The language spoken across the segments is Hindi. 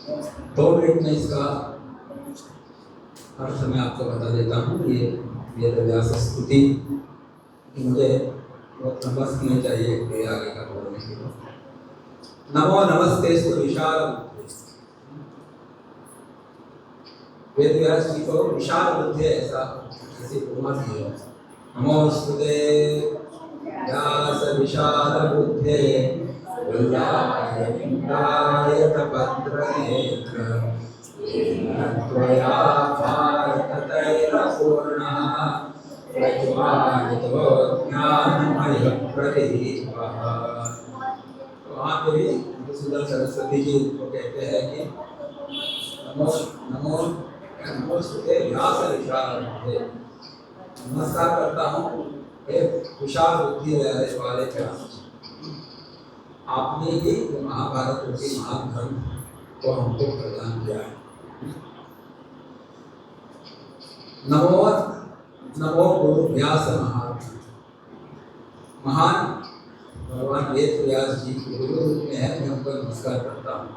2 मिनट में इसका अर्थ मैं आपको बता देता हूँ। ये वेदव्यास स्तुति मुझे बहुत लंबा समय चाहिए ये आगे का बोलने के लिए। नमो नमस्तेस्तु विशाल बुद्धे, वेदव्यास जी को विशाल बुद्धे ऐसा ऐसी उपमा दी है। नमोस्तुते व्यास विशाल बुद्धे वल्लाय इंद्राय तपत्रनेत्र त्वया भारततैलपूर्णः प्रज्वालितो ज्ञानमयः प्रदीपः। तो वहाँ पे भी मधुसूदन सरस्वती जी को कहते हैं कि नमो नमो नमोस्तुते व्यास विशाल बुद्धे, नमस्कार करता हूँ हे विशाल बुद्धि वाले व्यास, आपने ही महाभारत रूपी महान ग्रंथ को हमको प्रदान किया है। नमो नमो गुरु व्यास महान भगवान वेद व्यास जी गुरु रूप में है, मैं उनको नमस्कार करता हूँ।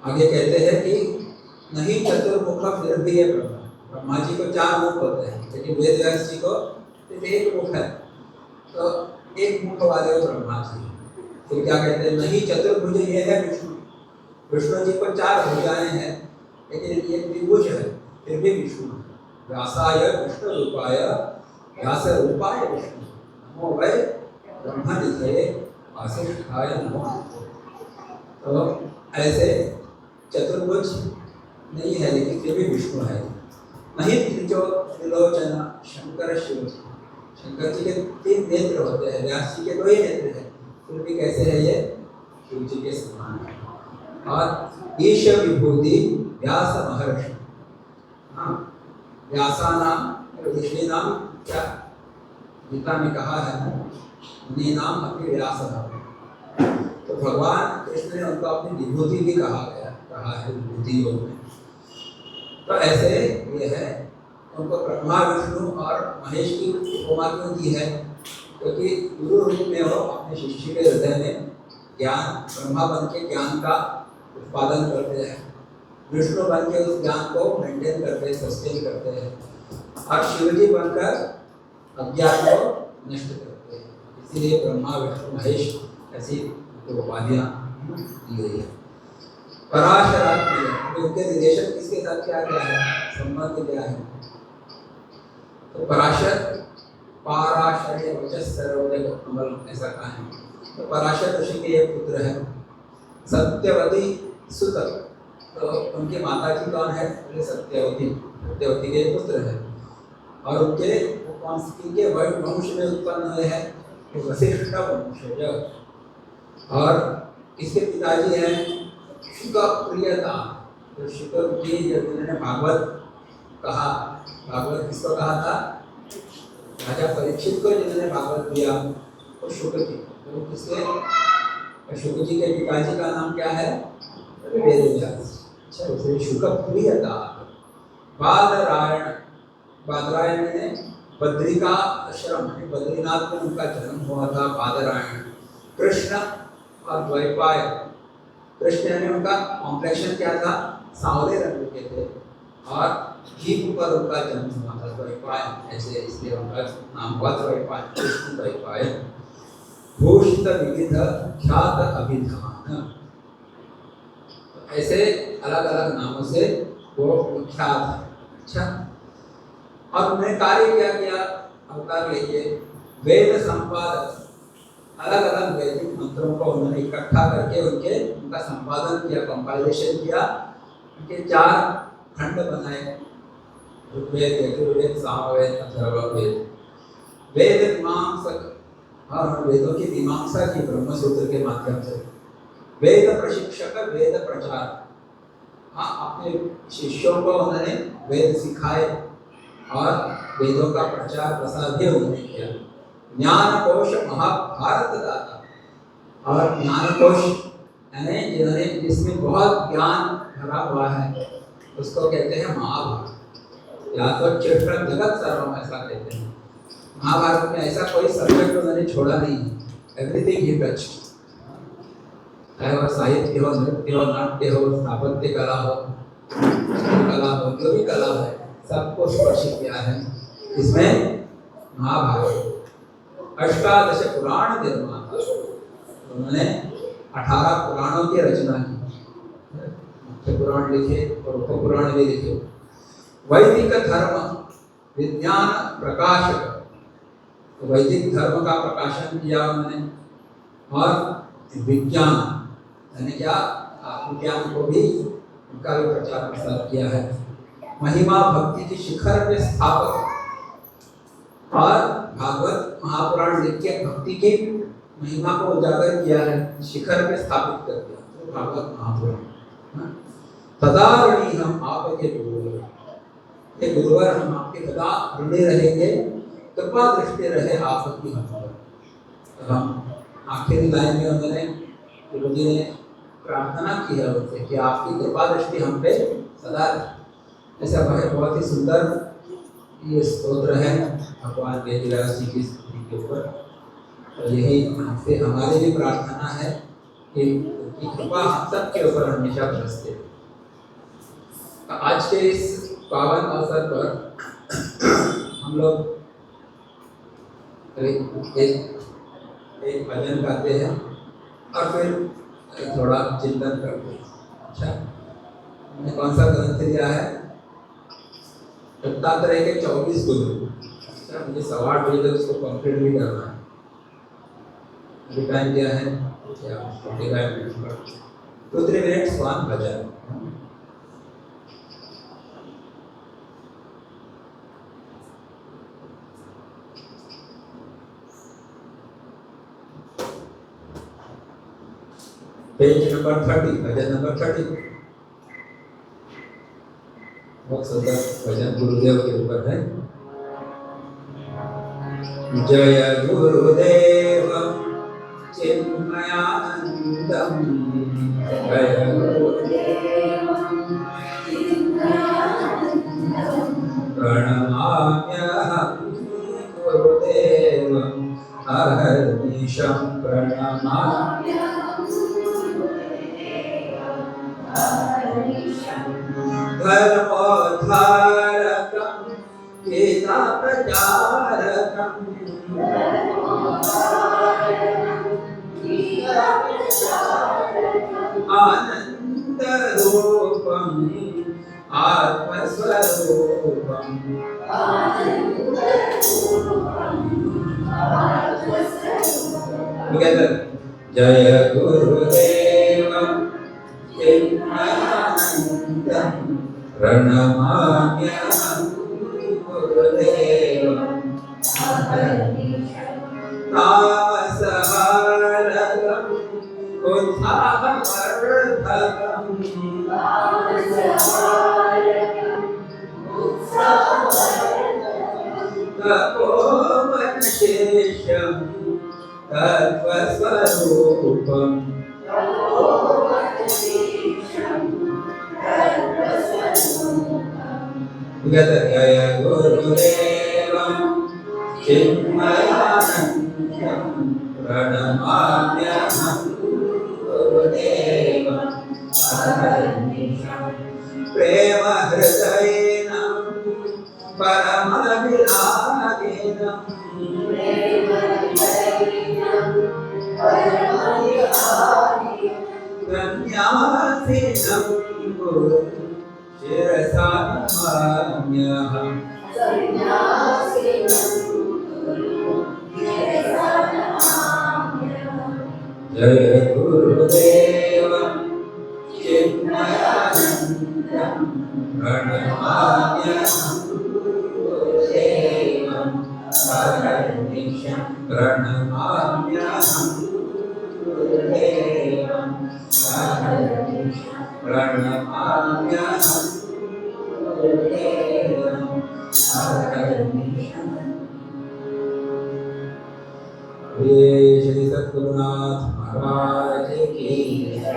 आगे कहते हैं कि नहीं चतुर्मुख फिर भी है ब्रह्मा, ब्रह्मा जी को 4 मुख होते हैं लेकिन वेद व्यास जी को सिर्फ 1 मुख है, तो 1 मुख वाले वो ब्रह्मा जी। फिर क्या कहते हैं, नहीं चतुर्भुज ये है विष्णु, विष्णु जी को 4 भुजाएं हैं लेकिन ये द्विभुज है फिर भी विष्णु। व्यासाय विष्णु रूपाय व्यास रूपाय विष्णु नमो वै ब्रह्मनिधये वासिष्ठाय नमः। तो ऐसे चतुर्भुज नहीं है लेकिन फिर भी विष्णु है। नहीं त्रिलोचन शंकर शिव, शंकर जी के 3 नेत्र होते हैं, व्यास जी के 2 ही नेत्र हैं, फिर भी कैसे है ये शिव जी के समान है। और ईश विभूति व्यास महर्षि, हाँ व्यासा नाम ऋषि नाम क्या गीता में कहा है, उन्हीं नाम अपनी व्यास नाम। तो भगवान कृष्ण ने उनको अपनी विभूति भी कहा है विभूति योग में। तो ऐसे ये है, उनको ब्रह्मा विष्णु और महेश की उपमा क्यों दी है, क्योंकि गुरु रूप में वो अपने शिष्य के हृदय में ज्ञान, ब्रह्मा बन के ज्ञान का उत्पादन करते हैं, विष्णु बन के उस ज्ञान को मेंटेन करते हैं, सस्टेन करते हैं, और शिव जी बनकर अज्ञान को नष्ट करते हैं। इसीलिए ब्रह्मा विष्णु महेश ऐसी उपाधियां दी गई है। पराशरात्मक, उनके रिलेशन किसके साथ क्या है, संबंध क्या है। तो पराशर पाराशर्य वचस सर्वदेव कमल ऐसा कहा है। तो पराशर ऋषि के एक पुत्र है सत्यवती सुत, तो उनकी माता जी कौन है, सत्यवती, सत्यवती के पुत्र है। और उनके के वंश में उत्पन्न हुए हैं वशिष्ठ वंशज। और इसके पिताजी हैं शुक्र प्रियता, तो शुक्र जी जब उन्होंने भागवत कहा, भागवत किसको कहा था, राजा परीक्षित को जिन्होंने भागवत दिया वो शुक्र जी, तो किसके, शुक्र जी के पिताजी का नाम क्या है, वेदव्यास। अच्छा, उसे शुक्र प्रियता। बादरायण, बादरायण ने बद्री का आश्रम, बद्रीनाथ में उनका जन्म हुआ था बादरायण। कृष्ण और द्वैपायन, कृष्ण ने उनका कॉम्प्लेक्शन क्या था, सांवले रंग के थे, और जीभ पर उनका जन्म हुआ था द्वैपायन, ऐसे इसलिए उनका नाम हुआ द्वैपायन, कृष्ण द्वैपायन। भूषित विविध ख्यात अभिधान, ऐसे अलग अलग नामों से वो विख्यात है। अच्छा, और उन्होंने कार्य क्या किया, अवतार लेके वेद संपादक, अलग अलग वैदिक मंत्रों को उन्होंने इकट्ठा करके उनका संपादन किया, कंपाइलेशन किया, उनके 4 खंड बनाए, ऋग्वेद, यजुर्वेद, सामवेद, अथर्ववेद। वेद मीमांसक, और वेदों की मीमांसा की ब्रह्मसूत्र के माध्यम से। वेद प्रशिक्षक, वेद प्रचार, हाँ अपने शिष्यों को उन्होंने वेद सिखाए और वेदों का प्रचार प्रसार भी उन्होंने किया। ज्ञान कोश महाभारत दाता, और ज्ञान कोश यानी जिन्होंने, जिसमें बहुत ज्ञान भरा हुआ है उसको कहते हैं महाभारत, या तो क्षेत्र जगत सर्वम ऐसा कहते हैं। महाभारत में ऐसा कोई सब्जेक्ट उन्होंने छोड़ा नहीं, एवरीथिंग ही टच्ड। चाहे वह साहित्य हो, नृत्य हो, नाट्य हो, स्थापत्य कला हो, जो भी कला है, सबको स्पर्श किया है। इसमें महाभारत 18 पुराण निर्माता, उन्होंने 18 पुराणों की रचना की, मुख्य पुराण लिखे और उप पुराण भी लिखे। वैदिक धर्म विज्ञान प्रकाशक, तो वैदिक धर्म का प्रकाशन किया उन्होंने, और विज्ञान यानी क्या, विज्ञान को भी उनका भी प्रचार प्रसार किया है। महिमा भक्ति की शिखर के स्थापक, और भागवत महापुराण लिख के भक्ति की महिमा को उजागर किया है, शिखर पे स्थापित कर दिया, तो भागवत महापुराण। तदारणी हम आपके गुरुवर, ये गुरुवर हम आपके सदा ऋणी रहेंगे, कृपा दृष्टि रहे आपकी हम पर। हम आखिरी लाइन में उन्होंने गुरु जी ने प्रार्थना की है उनसे कि आपकी कृपा दृष्टि हम पे सदा रहे। ऐसा बहुत ही सुंदर ये स्तोत्र है भगवान वेदव्यास जी की स्तुति के ऊपर। तो यही हमसे हमारी भी प्रार्थना है कि उनकी कृपा हम सब के ऊपर हमेशा बरसते। आज के इस पावन अवसर पर हम लोग एक भजन गाते हैं और फिर थोड़ा चिंतन करते हैं। अच्छा, हमने कौन सा ग्रंथ लिया है? दत्तात्रेय के 24 गुरु। अच्छा, मुझे 8:15 बजे तक उसको कंप्लीट भी करना है। अभी टाइम क्या है? 45 मिनट, 2-3 मिनट स्वान भजन। पेज नंबर 30, भजन नंबर 30। बहुत सुंदर भजन गुरुदेव के ऊपर है। जय गुरुदेव चिन्मयानंदम, जय गुरुदेव प्रणमाम्यहं गुरुदेवं अहर्निशं प्रणमाम्यहम् धर्मोद्धारकं गीताप्रचारकं, आनन्दरूपं आत्मस्वरूपं, together जय गुरुदेव चिन्मयानन्दं प्रणमाम्यहं गुरुदेवं तामसहारकं उत्साहवर्धकं, तपोवनशेषं तत्त्वस्वरूपं, जय गुरुदेवं चिन्मयानन्दं प्रणमाम्यहं गुरुदेवं अहर्निशं प्रेम हृदयेनं परमविरागिनं, संन्यासिनं गुरुं शिरसा नमाम्यहम्, जय गुरुदेवं चिन्मयानन्दं प्रणमाम्यहं गुरुदेवं अहर्निशं प्रणमाम्यहं गुरुदेवं अहर्निशं प्रणमाम्यहं गुरुदेवं अहर्निशं। ये श्री सद्गुरुनाथ महाराज की जय।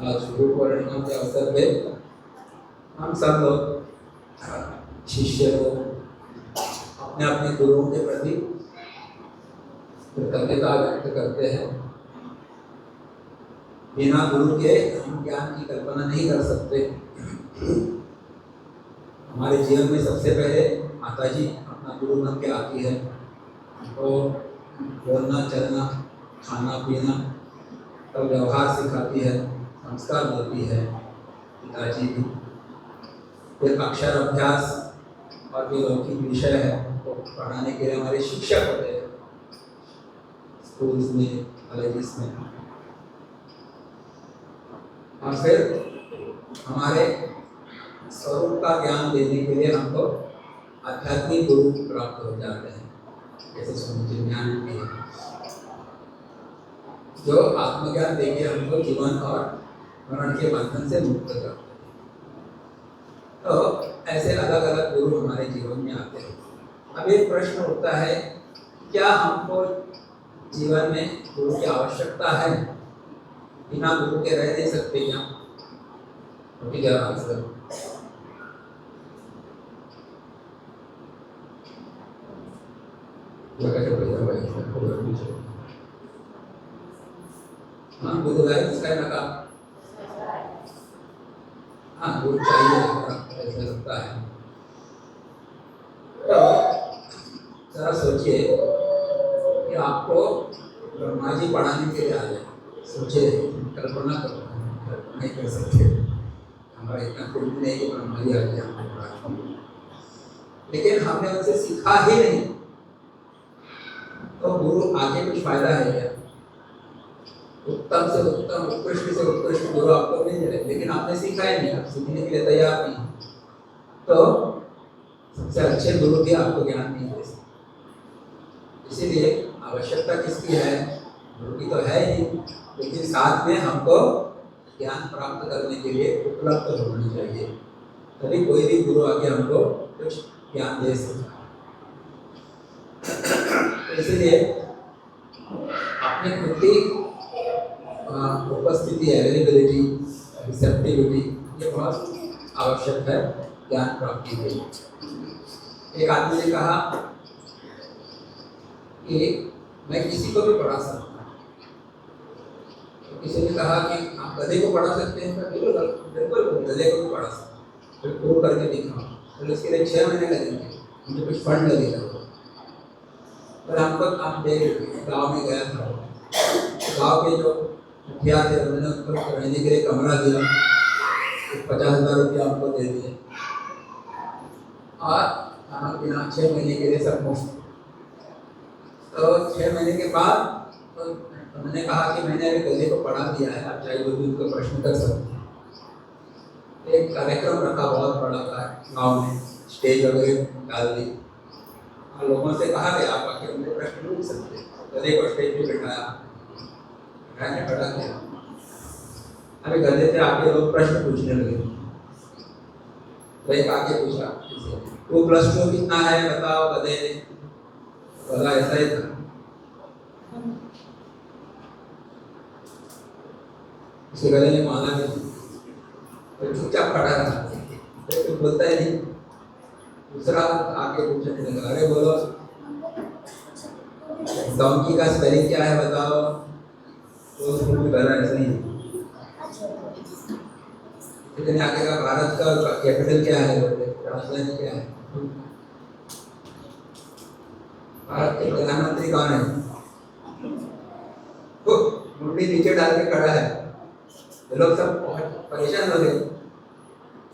आज गुरु पूर्णिमा के अवसर पे हम सब लोग शिष्य लोग अपने अपने गुरुओं के प्रति कृतज्ञता व्यक्त करते हैं। बिना गुरु के हम ज्ञान की कल्पना नहीं कर सकते। हमारे जीवन में सबसे पहले माता जी अपना गुरु बन के आती है, तो बोलना चलना खाना पीना तब व्यवहार सिखाती है, संस्कार देती है पिताजी भी। फिर अक्षर अभ्यास और जो लौकिक विषय है वो पढ़ाने के लिए हमारे शिक्षक होते हैं स्कूल्स में, कॉलेजेस में। और फिर हमारे स्वरूप का ज्ञान देने के लिए हमको आध्यात्मिक गुरु प्राप्त हो जाते हैं, जैसे स्वामी ज्ञान के, जो आत्मज्ञान देके हमको जीवन और मरण के बंधन से मुक्त करते हैं। तो ऐसे अलग अलग गुरु हमारे जीवन में आते हैं। अब एक प्रश्न उठता है, क्या हमको जीवन में गुरु की आवश्यकता है? बिना गुरु के रह नहीं सकते क्या? क्योंकि क्या आंसर हाँ गुरु है इसका लगा, हाँ गुरु चाहिए ऐसा लगता है। तो जरा सोचिए कि आपको ब्रह्मा जी पढ़ाने के लिए आ जाए, सोचिए, कल्पना करो, नहीं कर सकते, हमारा इतना कुछ नहीं कि ब्रह्मा जी आ जाए हमको पढ़ाने, लेकिन हमने उनसे सीखा ही नहीं, तो गुरु आगे कुछ फायदा है क्या? उत्तम से उत्तम, उत्कृष्ट से उत्कृष्ट गुरु आपको मिल जाए, लेकिन आपने सीखा ही नहीं, आप सीखने के लिए तैयार नहीं, तो सबसे अच्छे गुरु भी आपको ज्ञान नहीं दे सकते। इसीलिए आवश्यकता किसकी है? गुरु की तो है ही, लेकिन साथ में हमको ज्ञान प्राप्त करने के लिए उपलब्ध होनी चाहिए, तभी कोई भी गुरु आके हमको कुछ ज्ञान दे सकता है। इसीलिए अपनी खुद की उपस्थिति, अवेलेबिलिटी, रिसेप्टिविटी, ये बहुत आवश्यक है ज्ञान प्राप्ति के लिए। एक आदमी ने कहा कि मैं किसी को भी पढ़ा सकता हूँ, तो किसी ने कहा कि आप गधे को पढ़ा सकते हैं? बिल्कुल गधे को भी पढ़ा सकते हैं, फिर प्रूव करके दिखाओ, तो उसके लिए 6 महीने लगेंगे, मुझे कुछ फंड लगेगा। पर हमको आप देख, गाँव में गया था, गाँव के जो मुखिया थे उन्होंने उनको रहने के लिए कमरा दिया, 50,000 रुपया हमको दे दिए, और खाना पीना 6 महीने के लिए सब मुफ्त। तो 6 महीने के बाद तो उन्होंने कहा कि मैंने अभी गधे को पढ़ा दिया है, आप चाहिए वो भी उनको प्रश्न कर सकते हैं। एक कार्यक्रम रखा बहुत बड़ा था गाँव में, स्टेज वगैरह डाल दी और लोगों से कहा कि आप आके उनके प्रश्न पूछ सकते हैं। गधे को स्टेज पे बिठाया, खड़ा किया, अभी गधे से आके लोग प्रश्न पूछने लगे। तो एक आगे पूछा, 2+2 कितना है बताओ? गधे बोला ऐसा ही था। उसके गधे ने माना नहीं, तो चुपचाप खड़ा रहा, तो बोलता ही नहीं। दूसरा आगे पूछने लगा, अरे बोलो डोंकी का स्पेलिंग क्या है बताओ? तो उसको भी बोला ऐसा ही। लेकिन आगे का भारत का कैपिटल क्या है, राजधानी क्या है? भारत के प्रधानमंत्री कौन है? तो मुंडी नीचे डाल के खड़ा है, तो लोग सब बहुत परेशान हो गए।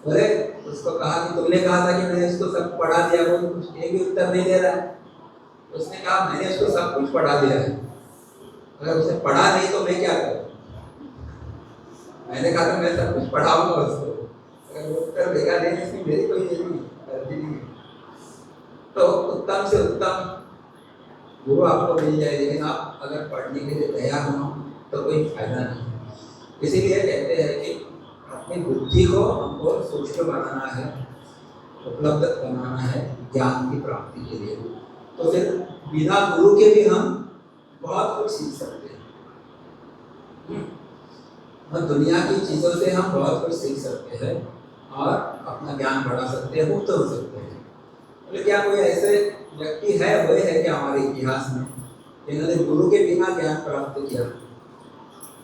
बोले उसको कहा कि तुमने कहा था कि मैंने इसको सब पढ़ा दिया, वो कुछ एक भी उत्तर नहीं दे रहा है। उसने कहा मैंने इसको सब कुछ पढ़ा दिया है, अगर उसे पढ़ा नहीं तो मैं क्या करूं? मैंने कहा था मैं सब कुछ पढ़ाऊंगा उसको, अगर वो उत्तर देगा नहीं, इसमें मेरी कोई गलती नहीं है। तो उत्तम से उत्तम गुरु आपको मिल जाए, लेकिन आप अगर पढ़ने के लिए तैयार हो तो कोई फायदा नहीं। इसीलिए कहते हैं कि अपनी बुद्धि को हमको सूक्ष्म बनाना है, उपलब्ध बनाना है ज्ञान की प्राप्ति के लिए। तो फिर बिना गुरु के भी हम बहुत कुछ सीख सकते हैं, और दुनिया की चीज़ों से हम बहुत कुछ सीख सकते हैं और अपना ज्ञान बढ़ा सकते हैं, मुक्त हो सकते हैं। तो क्या कोई ऐसे व्यक्ति है, वही है कि हमारे इतिहास में इन्होंने गुरु के बिना ज्ञान प्राप्त किया।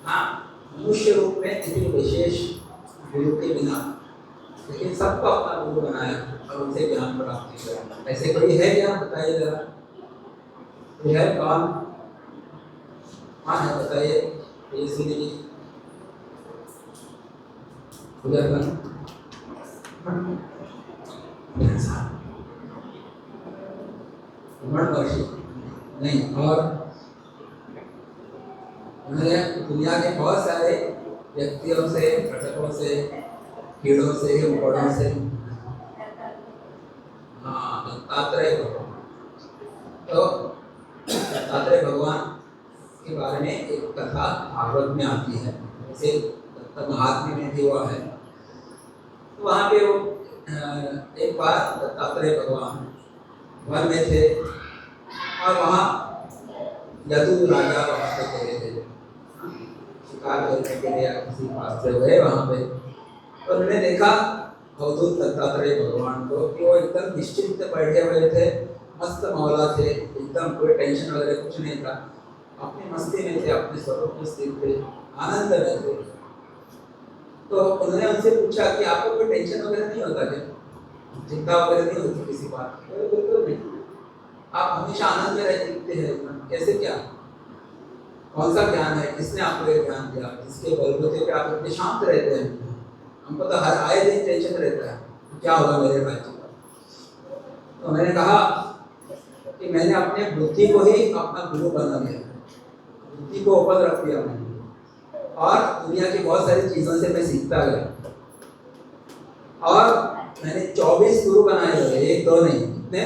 हाँ, मनुष्य रूप में किसी विशेष गुरु के बिना, लेकिन सबको अपना गुरु बनाया और उनसे ज्ञान प्राप्त किया। ऐसे कोई है क्या, बताइए जरा। कोई है? कौन कौन है, बताइए। इसीलिए उधर महर्षि नहीं, और उन्होंने दुनिया के बहुत सारे व्यक्तियों से, घटकों से, कीड़ों से, उपड़ों से, हाँ, दत्तात्रेय भगवान। तो दत्तात्रेय भगवान के बारे में एक कथा भागवत में आती है, जैसे महात्म्य में भी हुआ है। तो वहाँ पे वो एक बार दत्तात्रेय भगवान वन में थे और वहाँ यदु राजा वहाँ पे गए थे शिकार करने के लिए, किसी पास से गए वहाँ पे। और उन्होंने देखा अवधूत दत्तात्रेय भगवान को कि वो एकदम निश्चिंत बैठे हुए थे, मस्त मौला थे, एकदम कोई टेंशन वगैरह कुछ नहीं था, अपनी मस्ती में थे, अपने स्वरूप में स्थित थे, आनंद में थे। तो उन्होंने उनसे पूछा कि आपको कोई टेंशन वगैरह नहीं होता क्या, चिंता वगैरह नहीं होती किसी बात की? बिल्कुल नहीं, आप हमेशा आनंद में रहते हैं, कैसे, क्या, कौन सा ज्ञान है, किसने आपको ये ज्ञान दिया, जिसके बलबूते पे आप इतने शांत रहते हैं? हमको तो हर आए दिन टेंशन रहता है, क्या होगा मेरे राज्य का। तो मैंने कहा कि मैंने अपने बुद्धि को ही अपना गुरु बना लिया, बुद्धि को ऊपर रख दिया मैंने, और दुनिया की बहुत सारी चीज़ों से मैं सीखता गया। और मैंने 24 गुरु बनाए हुए, एक दो नहीं, कितने,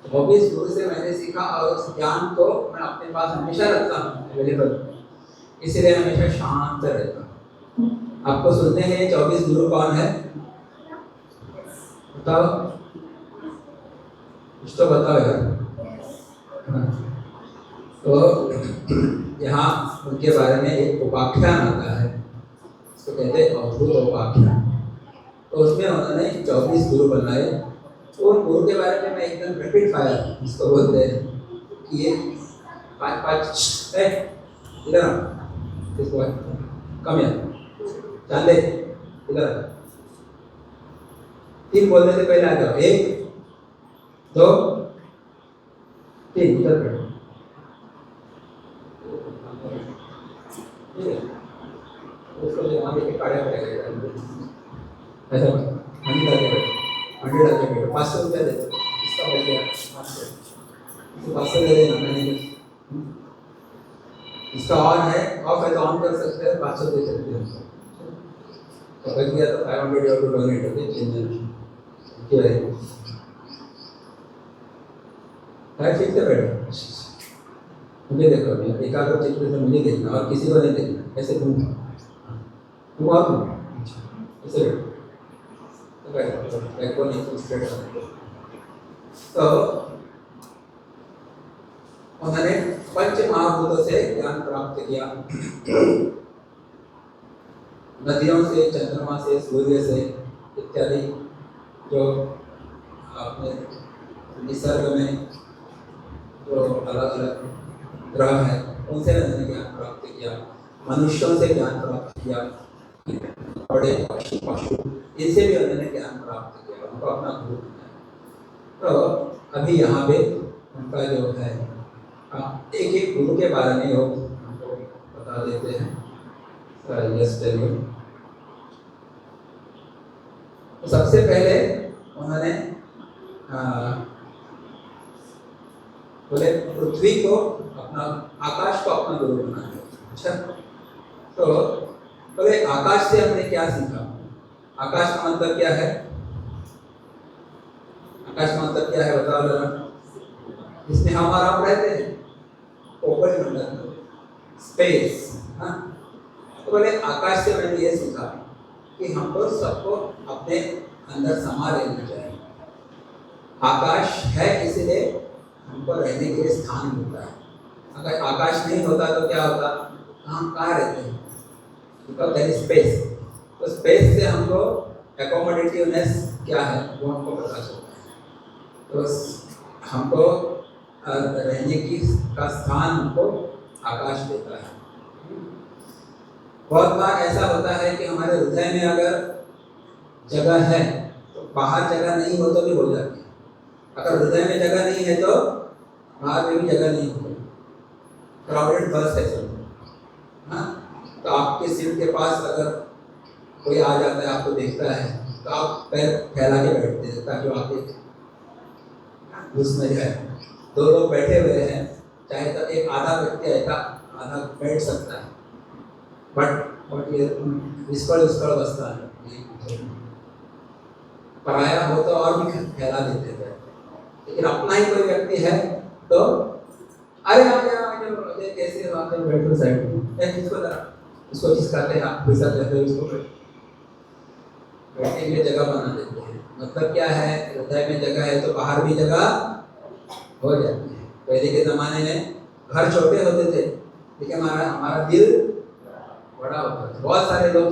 24 गुरु से मैंने सीखा। और उस ज्ञान को मैं अपने पास हमेशा रखता हूँ अवेलेबल, इसलिए हमेशा शांत रहता हूँ। आपको सुनते हैं ये 24 गुरु कौन है, बताओ, कुछ तो बताओ यार। तो यहाँ उनके बारे में एक उपाख्यान आता है, इसको कहते हैं अवधूत उपाख्यान। तो उसमें उन्होंने 24 गुरु बनाए। तो उन गुरु के बारे में मैं एकदम रैपिड फायर इसको बोलते हैं कि ये 5 इधर इसको कम यार चांदे इधर 3 बोलने से पहले आ जाओ, 1 2 3 इधर बैठो। उसको वहाँ लेके काढ़ा पड़ेगा, ऐसा मंडी डाल के बैठो, 500 रुपया दे दो, इसका हो गया 500 दे देना, मैंने इसका ऑन है, ऑफ है तो ऑन कर सकते हैं, 500 दे सकते हैं। तो बच गया तो 500 या तो डोनेट होते चेंज क्यों है, ठीक से बैठो, मुझे देखो, एकाग्र चित्त से मुझे देखना और किसी को नहीं देखना, ऐसे तुम और ऐसे बैठो, तो उन्होंने पंच महाभूतों से ज्ञान प्राप्त किया, नदियों से, चंद्रमा से, सूर्य से इत्यादि, जो अपने निसर्ग में जो अलग अलग ग्रह है उनसे उन्होंने ज्ञान प्राप्त किया, मनुष्यों से ज्ञान प्राप्त किया, बड़े पशु इनसे भी उन्होंने ज्ञान प्राप्त किया, उनको अपना गुरु बनाया। तो अभी यहाँ पे उनका जो है एक एक गुरु के बारे में वो हमको बता देते हैं। Yes tell you. तो सबसे पहले उन्होंने बोले पृथ्वी को अपना, आकाश को अपना गुरु बनाया। अच्छा, तो बोले आकाश से हमने क्या सीखा, आकाश का मतलब क्या है, आकाश का मतलब क्या है बताओ जरा, इसमें हम और आप रहते हैं, ओपन मंडल, स्पेस। हाँ, तो बोले आकाश से मैंने ये सीखा कि हमको सबको अपने अंदर समा लेना चाहिए। आकाश है इसलिए हमको रहने के लिए स्थान मिलता है, अगर आकाश नहीं होता तो क्या होता, हम कहाँ रहते हैं, बिकॉज देयर इज स्पेस। तो स्पेस से हमको एकोमोडेटिवनेस क्या है वो हमको पता चलता है। तो हमको रहने की का स्थान हमको आकाश देता है। बहुत बार ऐसा होता है कि हमारे हृदय में अगर जगह है तो बाहर जगह नहीं हो तो भी हो जाती है, अगर हृदय में जगह नहीं है तो बाहर में भी जगह नहीं होगी। क्राउडेड बस है सब, हाँ, तो आपके सीट के पास अगर कोई आ जाता है, आपको देखता है तो आप पैर फैला के बैठते हैं ताकि आप घुस में जाए। दो लोग बैठे हुए हैं, चाहे तो एक आधा व्यक्ति ऐसा आधा बैठ सकता है, बट ये विस्कड़ बसता है। पराया हो तो और भी फैला देते थे, लेकिन अपना ही कोई व्यक्ति है तो अरे कैसे बैठो साइड में, इसको जिसकाते हैं आप पैसा देते हो, इसको बैठने के लिए जगह बना देते हैं। मतलब क्या है, हृदय में जगह है तो बाहर भी जगह हो जाती है। पहले के ज़माने में घर छोटे होते थे लेकिन हमारा दिल बड़ा होता था। बहुत सारे लोग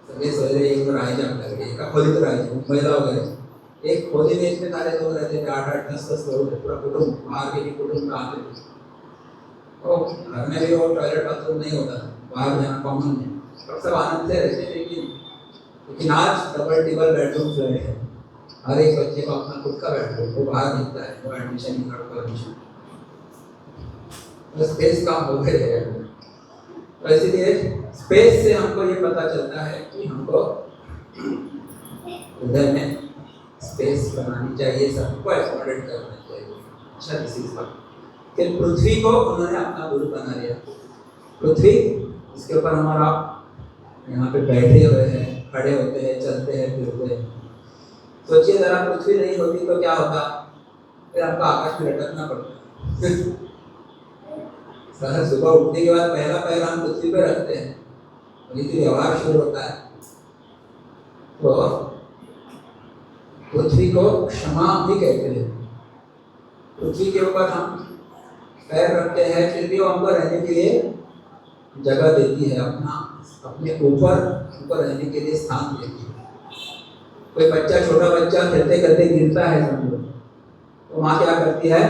सगे सोरे एक राय जाम लगे, एक खोली तो राय महिला वगैरह, एक खोली में इतने सारे लोग रहते थे, 8-10 लोग, पूरा कुटुंब, बाहर के भी कुटुंब आते थे। और घर में भी वो टॉयलेट बाथरूम नहीं होता था, बाहर जाना कॉमन है, और सब आनंद से रहते थे। लेकिन आज डबल टिबल बेडरूम फ्लैट है, हर एक बच्चे को अपना खुद का बेडरूम, वो बाहर दिखता है, वो एडमिशन नहीं करता, एडमिशन तो स्पेस कम हो गए है। तो इसलिए स्पेस से हमको ये पता चलता है कि हमको उधर में स्पेस बनानी चाहिए, सबको अकोमोडेट करना चाहिए। अच्छा, दिस इज फिर पृथ्वी को उन्होंने अपना गुरु बना लिया। पृथ्वी, इसके ऊपर हमारा यहाँ पे बैठे हुए हैं, खड़े होते हैं, चलते हैं, फिरते हैं। सोचिए जरा पृथ्वी नहीं होती तो क्या होता, फिर आपको आकाश में लटकना पड़ता। सुबह उठने के बाद पहला पैर हम पृथ्वी पे रखते हैं, वही तो व्यवहार शुरू होता है। तो पृथ्वी को क्षमा भी कहते हैं। पृथ्वी के ऊपर हम पैर रखते हैं, फिर भी वो हमको रहने के लिए जगह देती है, अपने ऊपर हमको रहने के लिए स्थान देती है। कोई बच्चा, छोटा बच्चा खेलते खेलते गिरता है समझो, तो माँ क्या करती है,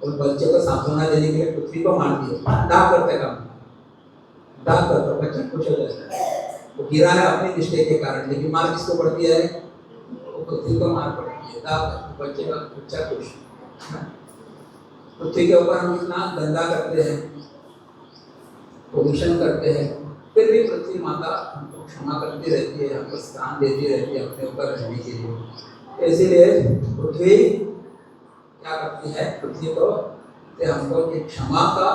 उस बच्चे को सांत्वना देने के लिए पृथ्वी को मारती है, दाग करते काम, दाग करता, बच्चा खुश हो जाता है। वो गिरा है अपने मिस्टेक के कारण, लेकिन मार किसको पड़ती है, वो पृथ्वी को मार पड़ती है, दाग, बच्चे का बच्चा खुश। पृथ्वी के ऊपर हम इतना गंदा करते हैं, पोल्यूशन करते हैं, फिर भी पृथ्वी माता हमको क्षमा करती रहती है, हमको स्थान देती रहती है अपने ऊपर रहने के लिए। इसीलिए पृथ्वी क्या करती है, पृथ्वी को हमको एक क्षमा का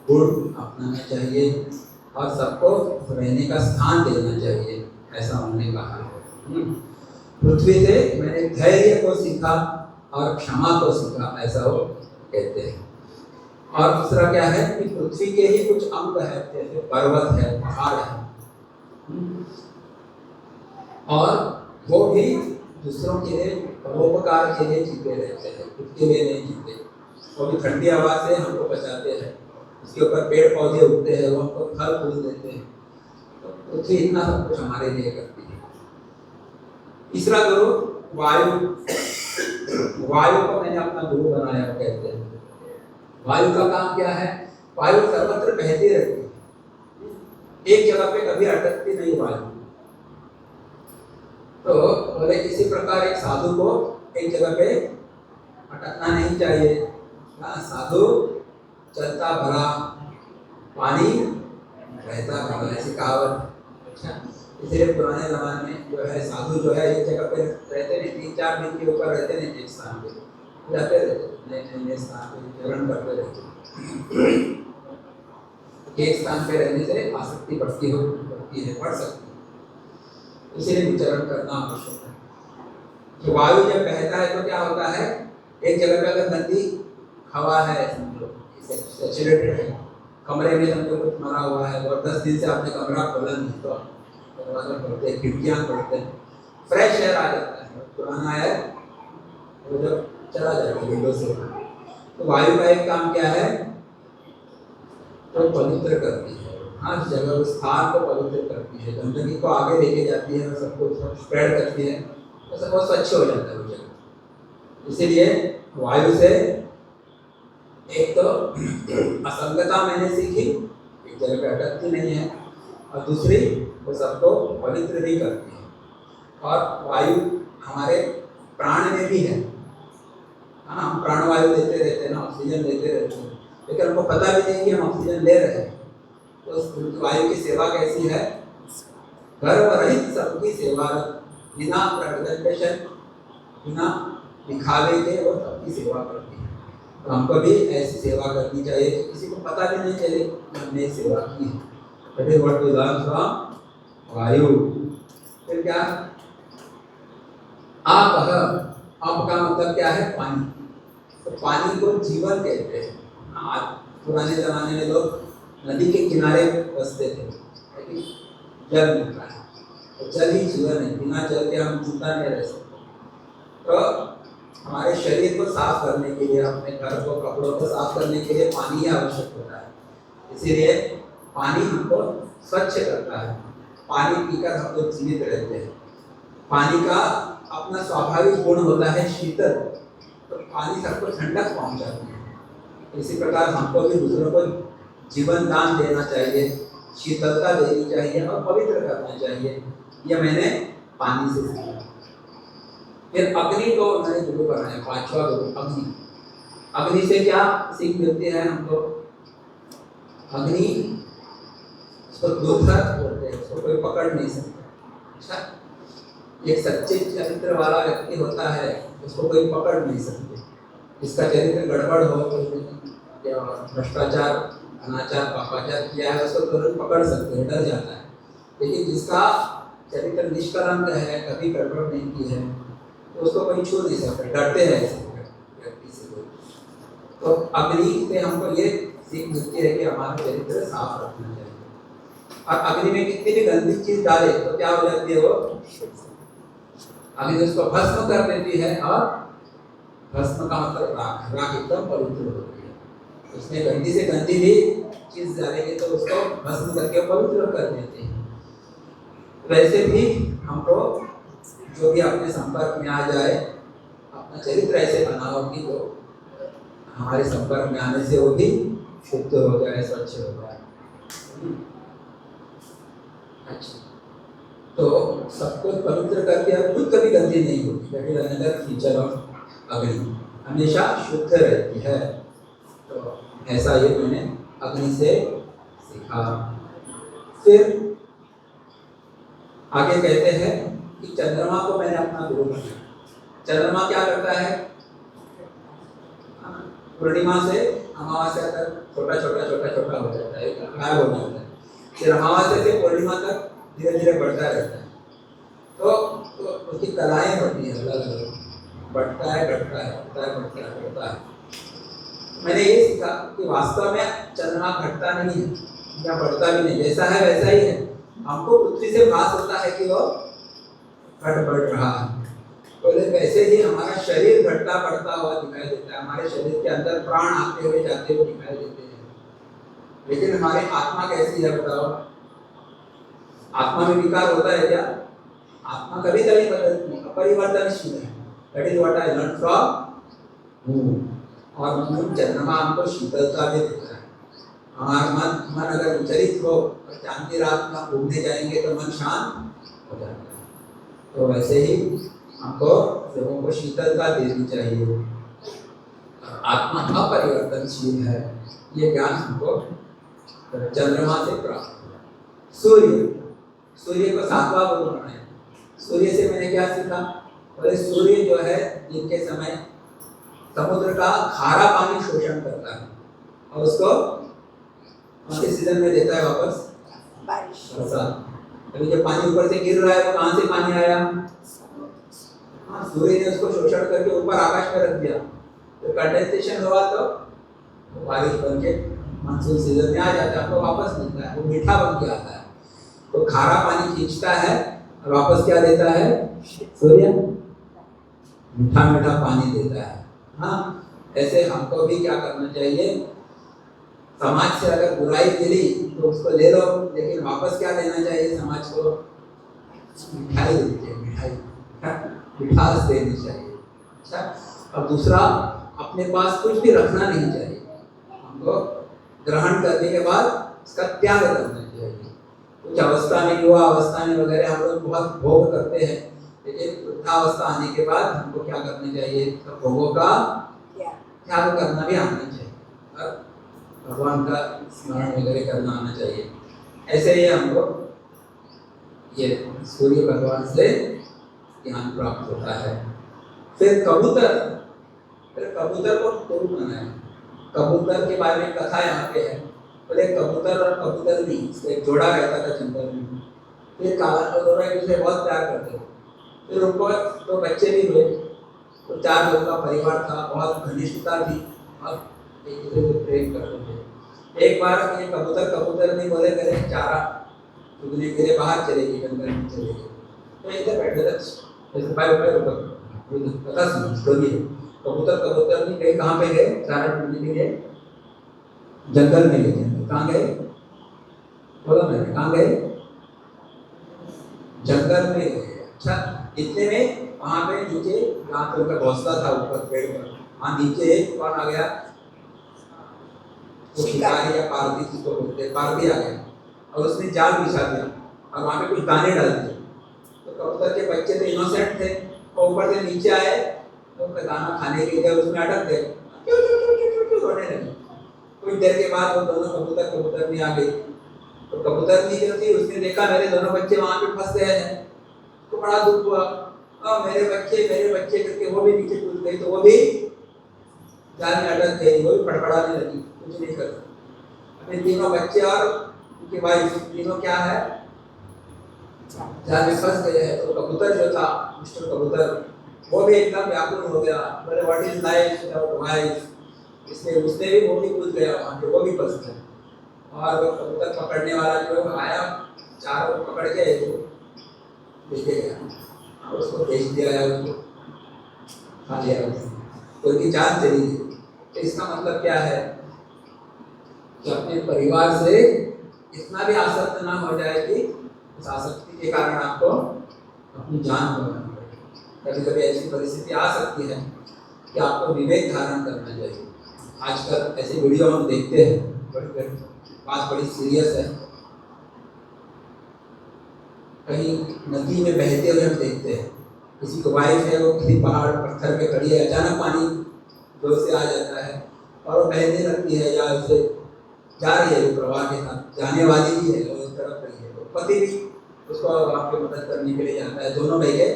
गुण अपनाना चाहिए और सबको रहने का स्थान देना चाहिए, ऐसा उन्होंने कहा है। पृथ्वी से मैंने धैर्य को सीखा और क्षमा को सीखा, ऐसा वो कहते हैं। और दूसरा क्या है कि पृथ्वी के ही कुछ अंग है, जैसे पर्वत है, पहाड़ है, और वो भी दूसरों के लिए परोपकार के लिए जीते रहते हैं, खुद के लिए नहीं जीते। वो भी ठंडी हवा से हमको बचाते हैं, उसके ऊपर पेड़ पौधे उगते हैं, वो हमको फल फूल देते हैं। तो पृथ्वी इतना सब कुछ हमारे लिए करती है। तीसरा गुरु वायु, वायु को मैंने अपना गुरु बनाया, कहते हैं। वायु का काम क्या है, वायु सर्वत्र बहती रहती है, एक जगह पे कभी अटकती नहीं वायु। तो बोले इसी प्रकार एक साधु को एक जगह पे अटकना नहीं चाहिए। साधु चलता भरा, पानी बहता भरा, ऐसी कहावत। अच्छा, इसलिए पुराने जमाने में जो है साधु जो है एक जगह पे रहते नहीं, 3-4 दिन के ऊपर रहते नहीं, एक स्थान पे जाते रहते, नए स्थान पे चरण करते रहते। एक स्थान पे रहने से आसक्ति बढ़ती है, बढ़ सकती है, इसीलिए विचरण करना आवश्यक है। तो वायु जब बहता है तो क्या होता है, एक जगह पे अगर गंदी हवा है, समझो सैचुरेटेड है, कमरे में समझो कुछ मरा हुआ है और 10 दिन से आपने कमरा खोला नहीं, तो दरवाजा खोलते हैं, खिड़कियाँ खोलते हैं, फ्रेश एयर आ जाता है, पुराना एयर वो जब चला जाएगा विंडो से। तो वायु का एक काम क्या है, तो पवित्र करती है, हर जगह उस स्थान को पवित्र करती है, गंदगी को आगे लेके जाती है और सबको स्प्रेड करती है, तो सब बहुत स्वच्छ हो जाता है वो जगह। इसीलिए वायु से तो असंगता मैंने सीखी, एक जगह पे अटकती नहीं है, और दूसरी वो सबको पवित्र भी करती है। और वायु हमारे प्राण में भी है, हाँ, हम प्राणवायु लेते रहते हैं ना, ऑक्सीजन लेते रहते हैं, लेकिन हमको पता भी नहीं कि हम ऑक्सीजन ले रहे हैं। तो उस वायु की सेवा कैसी है? गर्भ रहित सबकी सेवा, बिना प्रेजेंटेशन, बिना दिखावे के वो सबकी सेवा करती है। तो हमको भी ऐसी सेवा करनी चाहिए कि किसी को पता भी नहीं चले कि हमने सेवा की है। That is what we learn from वायु। फिर क्या? आप का मतलब क्या है? पानी। तो पानी को जीवन कहते हैं। आज पुराने जमाने में लोग नदी के किनारे बसते थे, लेकिन जल मिलता है तो जल ही जीवन है, बिना जल के हम जिंदा नहीं रह सकते। तो हमारे शरीर को साफ करने के लिए, अपने घर को, कपड़ों को साफ करने के लिए पानी ही आवश्यक होता है। इसीलिए पानी हमको स्वच्छ करता है। पानी पीकर हम लोग जीवित रहते हैं। पानी का अपना स्वाभाविक गुण होता है शीतल, तो पानी सबको ठंडक पहुंचाती है। इसी प्रकार हमको भी दूसरों को जीवन दान देना चाहिए, शीतलता देनी चाहिए और पवित्र करना चाहिए। यह मैंने पानी से सीखा। फिर अग्नि को मैंने गुरु बनाया, पांचवा गुरु अग्नि। अग्नि से क्या सीख मिलती है हमको? अग्नि उसको दोषर बोलते हैं, उसको कोई पकड़ नहीं सकता। अच्छा, एक सच्चे चरित्र वाला व्यक्ति होता है, उसको कोई पकड़ नहीं सकते। इसका चरित्र गड़बड़ हो, या भ्रष्टाचार, अनाचार, पापाचार किया है, उसको तुरंत पकड़ सकते हैं, डर जाता है। लेकिन जिसका चरित्र निष्कलंक है, कभी गड़बड़ नहीं की है, तो उसको कोई छू नहीं सकता, डरते हैं ऐसे व्यक्ति से। तो अग्नि से हमको ये सीख मिलती है कि हमारा चरित्र साफ रखना चाहिए। और अग्नि में कितनी भी गंदी चीज डाले तो क्या हो जाती है? वो अग्नि उसको भस्म कर देती है, और भस्म का मतलब राख, राख एकदम पवित्र होती है। उसमें गंदी से गंदी भी चीज डालेंगे तो उसको भस्म करके पवित्र कर देते हैं। वैसे भी हमको जो भी अपने संपर्क में आ जाए, अपना चरित्र ऐसे बनाओ कि वो हमारे संपर्क में आने से वो भी शुद्ध हो जाए, स्वच्छ हो जाए। अच्छा, तो सबको पवित्र करके अब खुद कभी गंदी नहीं होती। That is another feature of अग्नि, हमेशा शुद्ध रहती है। तो ऐसा ये मैंने अग्नि से सीखा। फिर आगे कहते हैं कि चंद्रमा को मैंने अपना गुरु बनाया। चंद्रमा क्या करता है? पूर्णिमा से अमावस्या तक छोटा छोटा छोटा छोटा हो जाता है, गायब हो जाता है। फिर अमावस्या से पूर्णिमा तक धीरे धीरे बढ़ता रहता है। तो उसकी कलाएं होती हैं अलग अलग, बढ़ता है, घटता है, बढ़ता है, बढ़ता है, बढ़ता है। मैंने ये सीखा कि वास्तव में चंद्रमा घटता नहीं है या बढ़ता भी नहीं, जैसा है वैसा ही है। हमको पृथ्वी से भास होता है कि वो घट बढ़ रहा है, तो वैसे ही हमारा शरीर घटता बढ़ता हुआ दिखाई देता है। हमारे शरीर के अंदर प्राण आते हुए जाते हुए दिखाई देते हैं। लेकिन हमारी आत्मा कैसी है बताओ? आत्मा में विकार होता है क्या? आत्मा कभी कभी बदलती है, अपरिवर्तनशील है। That is what I learn from moon. और चंद्रमा हमको शीतलता भी देता है। हमारा मन अगर विचलित हो और चांद की रात में घूमने जाएंगे तो मन शांत हो जाता है। तो वैसे ही हमको लोगों को शीतलता देनी चाहिए। आत्मा अपरिवर्तनशील है, ये ज्ञान हमको चंद्रमा से प्राप्त हुआ। सूर्य को सातवां गुरु बनाया। सूर्य से मैंने क्या सीखा? बोले सूर्य जो है दिन के समय समुद्र का खारा पानी शोषण करता है और उसको कौन से सीजन में देता है वापस? बरसात। अभी जब पानी ऊपर से गिर रहा है तो कहाँ से पानी आया? सूर्य ने उसको शोषण करके ऊपर आकाश में रख दिया, तो कंडेंसेशन हुआ तो बारिश बन के मानसून सीजन में आ जाता है, आपको वापस मिलता है, वो मीठा बन के आता है। तो खारा पानी खींचता है और वापस क्या देता है? सूर्य मीठा मीठा पानी देता है। हाँ, ऐसे हमको भी क्या करना चाहिए? समाज से अगर बुराई मिली तो उसको ले लो, लेकिन वापस क्या देना चाहिए समाज को? मिठाई देनी चाहिए, मिठाई, मिठास देनी चाहिए। अच्छा, और दूसरा, अपने पास कुछ भी रखना नहीं चाहिए। हमको ग्रहण करने के बाद इसका त्याग करना चाहिए। कुछ अवस्था में, युवा अवस्था में वगैरह हम लोग बहुत भोग करते हैं, लेकिन वृद्धावस्था आने के बाद हमको क्या करना चाहिए? तो भोगों का त्याग करना भी आना चाहिए और भगवान का स्मरण वगैरह करना आना चाहिए। ऐसे ही हमको ये सूर्य भगवान से ज्ञान प्राप्त होता है। फिर कबूतर को क्यों बनाया? कबूतर के बारे में कथा यहाँ पे है। बोले कबूतर और कबूतरनी, एक जोड़ा रहता था जंगल में। फिर दोनों एक दूसरे बहुत प्यार करते थे। फिर उनको 2 बच्चे भी हुए। तो 4 लोगों का परिवार था, बहुत घनिष्ठता थी और एक दूसरे को प्रेम करते थे। एक बार ये कबूतरनी बोले करे चारा चुगने के लिए बाहर चलेगी, जंगल में चलेगी। तो इधर बैठे थे, पता स्टोरी है। कबूतरनी गए, कहाँ पे गए? चारा चुगने के लिए जंगल में गए। कहाँ गए? बोला मैंने, कहाँ गए? जंगल में गए। अच्छा, इतने में वहाँ पे नीचे जहाँ पे उनका घोंसला था ऊपर पेड़ पर, वहाँ नीचे एक कौन आ गया? वो शिकारी या पारदी, जिसको बोलते हैं, पारदी आ गया और उसने जाल बिछा दिया और वहाँ पे कुछ दाने डाल दिए। तो कबूतर के बच्चे तो इनोसेंट थे, वो ऊपर से नीचे आए तो उनका दाना खाने के लिए उसमें अटक गए, रोने लगे। कुछ देर के बाद वो दोनों कबूतरनी आ गई। तो कबूतरनी जो थी उसने देखा मेरे दोनों बच्चे वहाँ पे फंस गए हैं, तो बड़ा दुख हुआ। मेरे बच्चे करके वो भी नीचे कूद गई, तो वो भी जाल में अटक गई, वो भी फड़फड़ाने लगी, कुछ नहीं कर सकती। अपने तीनों बच्चे और उनकी वाइफ तीनों क्या है? जाल में फंस गए हैं। तो कबूतर जो था, मिस्टर कबूतर, वो भी एकदम व्याकुल हो गया। बोले what is life without wife? इसलिए उसने भी, वो भी कूद गया वहाँ पे, वो भी फंस गया। और वो कबूतर पकड़ने वाला जो आया, चारों को पकड़ के लेके गया और उसको बेच दिया है, उसको खा लिया उसने, तो उनकी जान चली गई। तो इसका मतलब क्या है कि अपने परिवार से इतना भी आसक्त ना हो जाए कि उस आसक्ति के कारण आपको अपनी जान गंवानी पड़े। कभी कभी ऐसी परिस्थिति आ सकती है कि आपको विवेक धारण करना चाहिए। आजकल ऐसे वीडियो हम देखते हैं, बात बड़ी सीरियस है। कहीं नदी में बहते हुए हम देखते हैं, किसी को वाइफ है, वो किसी पहाड़ पत्थर पे खड़ी है, अचानक पानी जोर से आ जाता है और वो बहने लगती है या उसे जा रही है, वो प्रवाह के साथ जाने वाली भी है, वो उस तरफ रही है। तो पति भी उसको आपकी मदद करने के लिए जाता है, दोनों भैया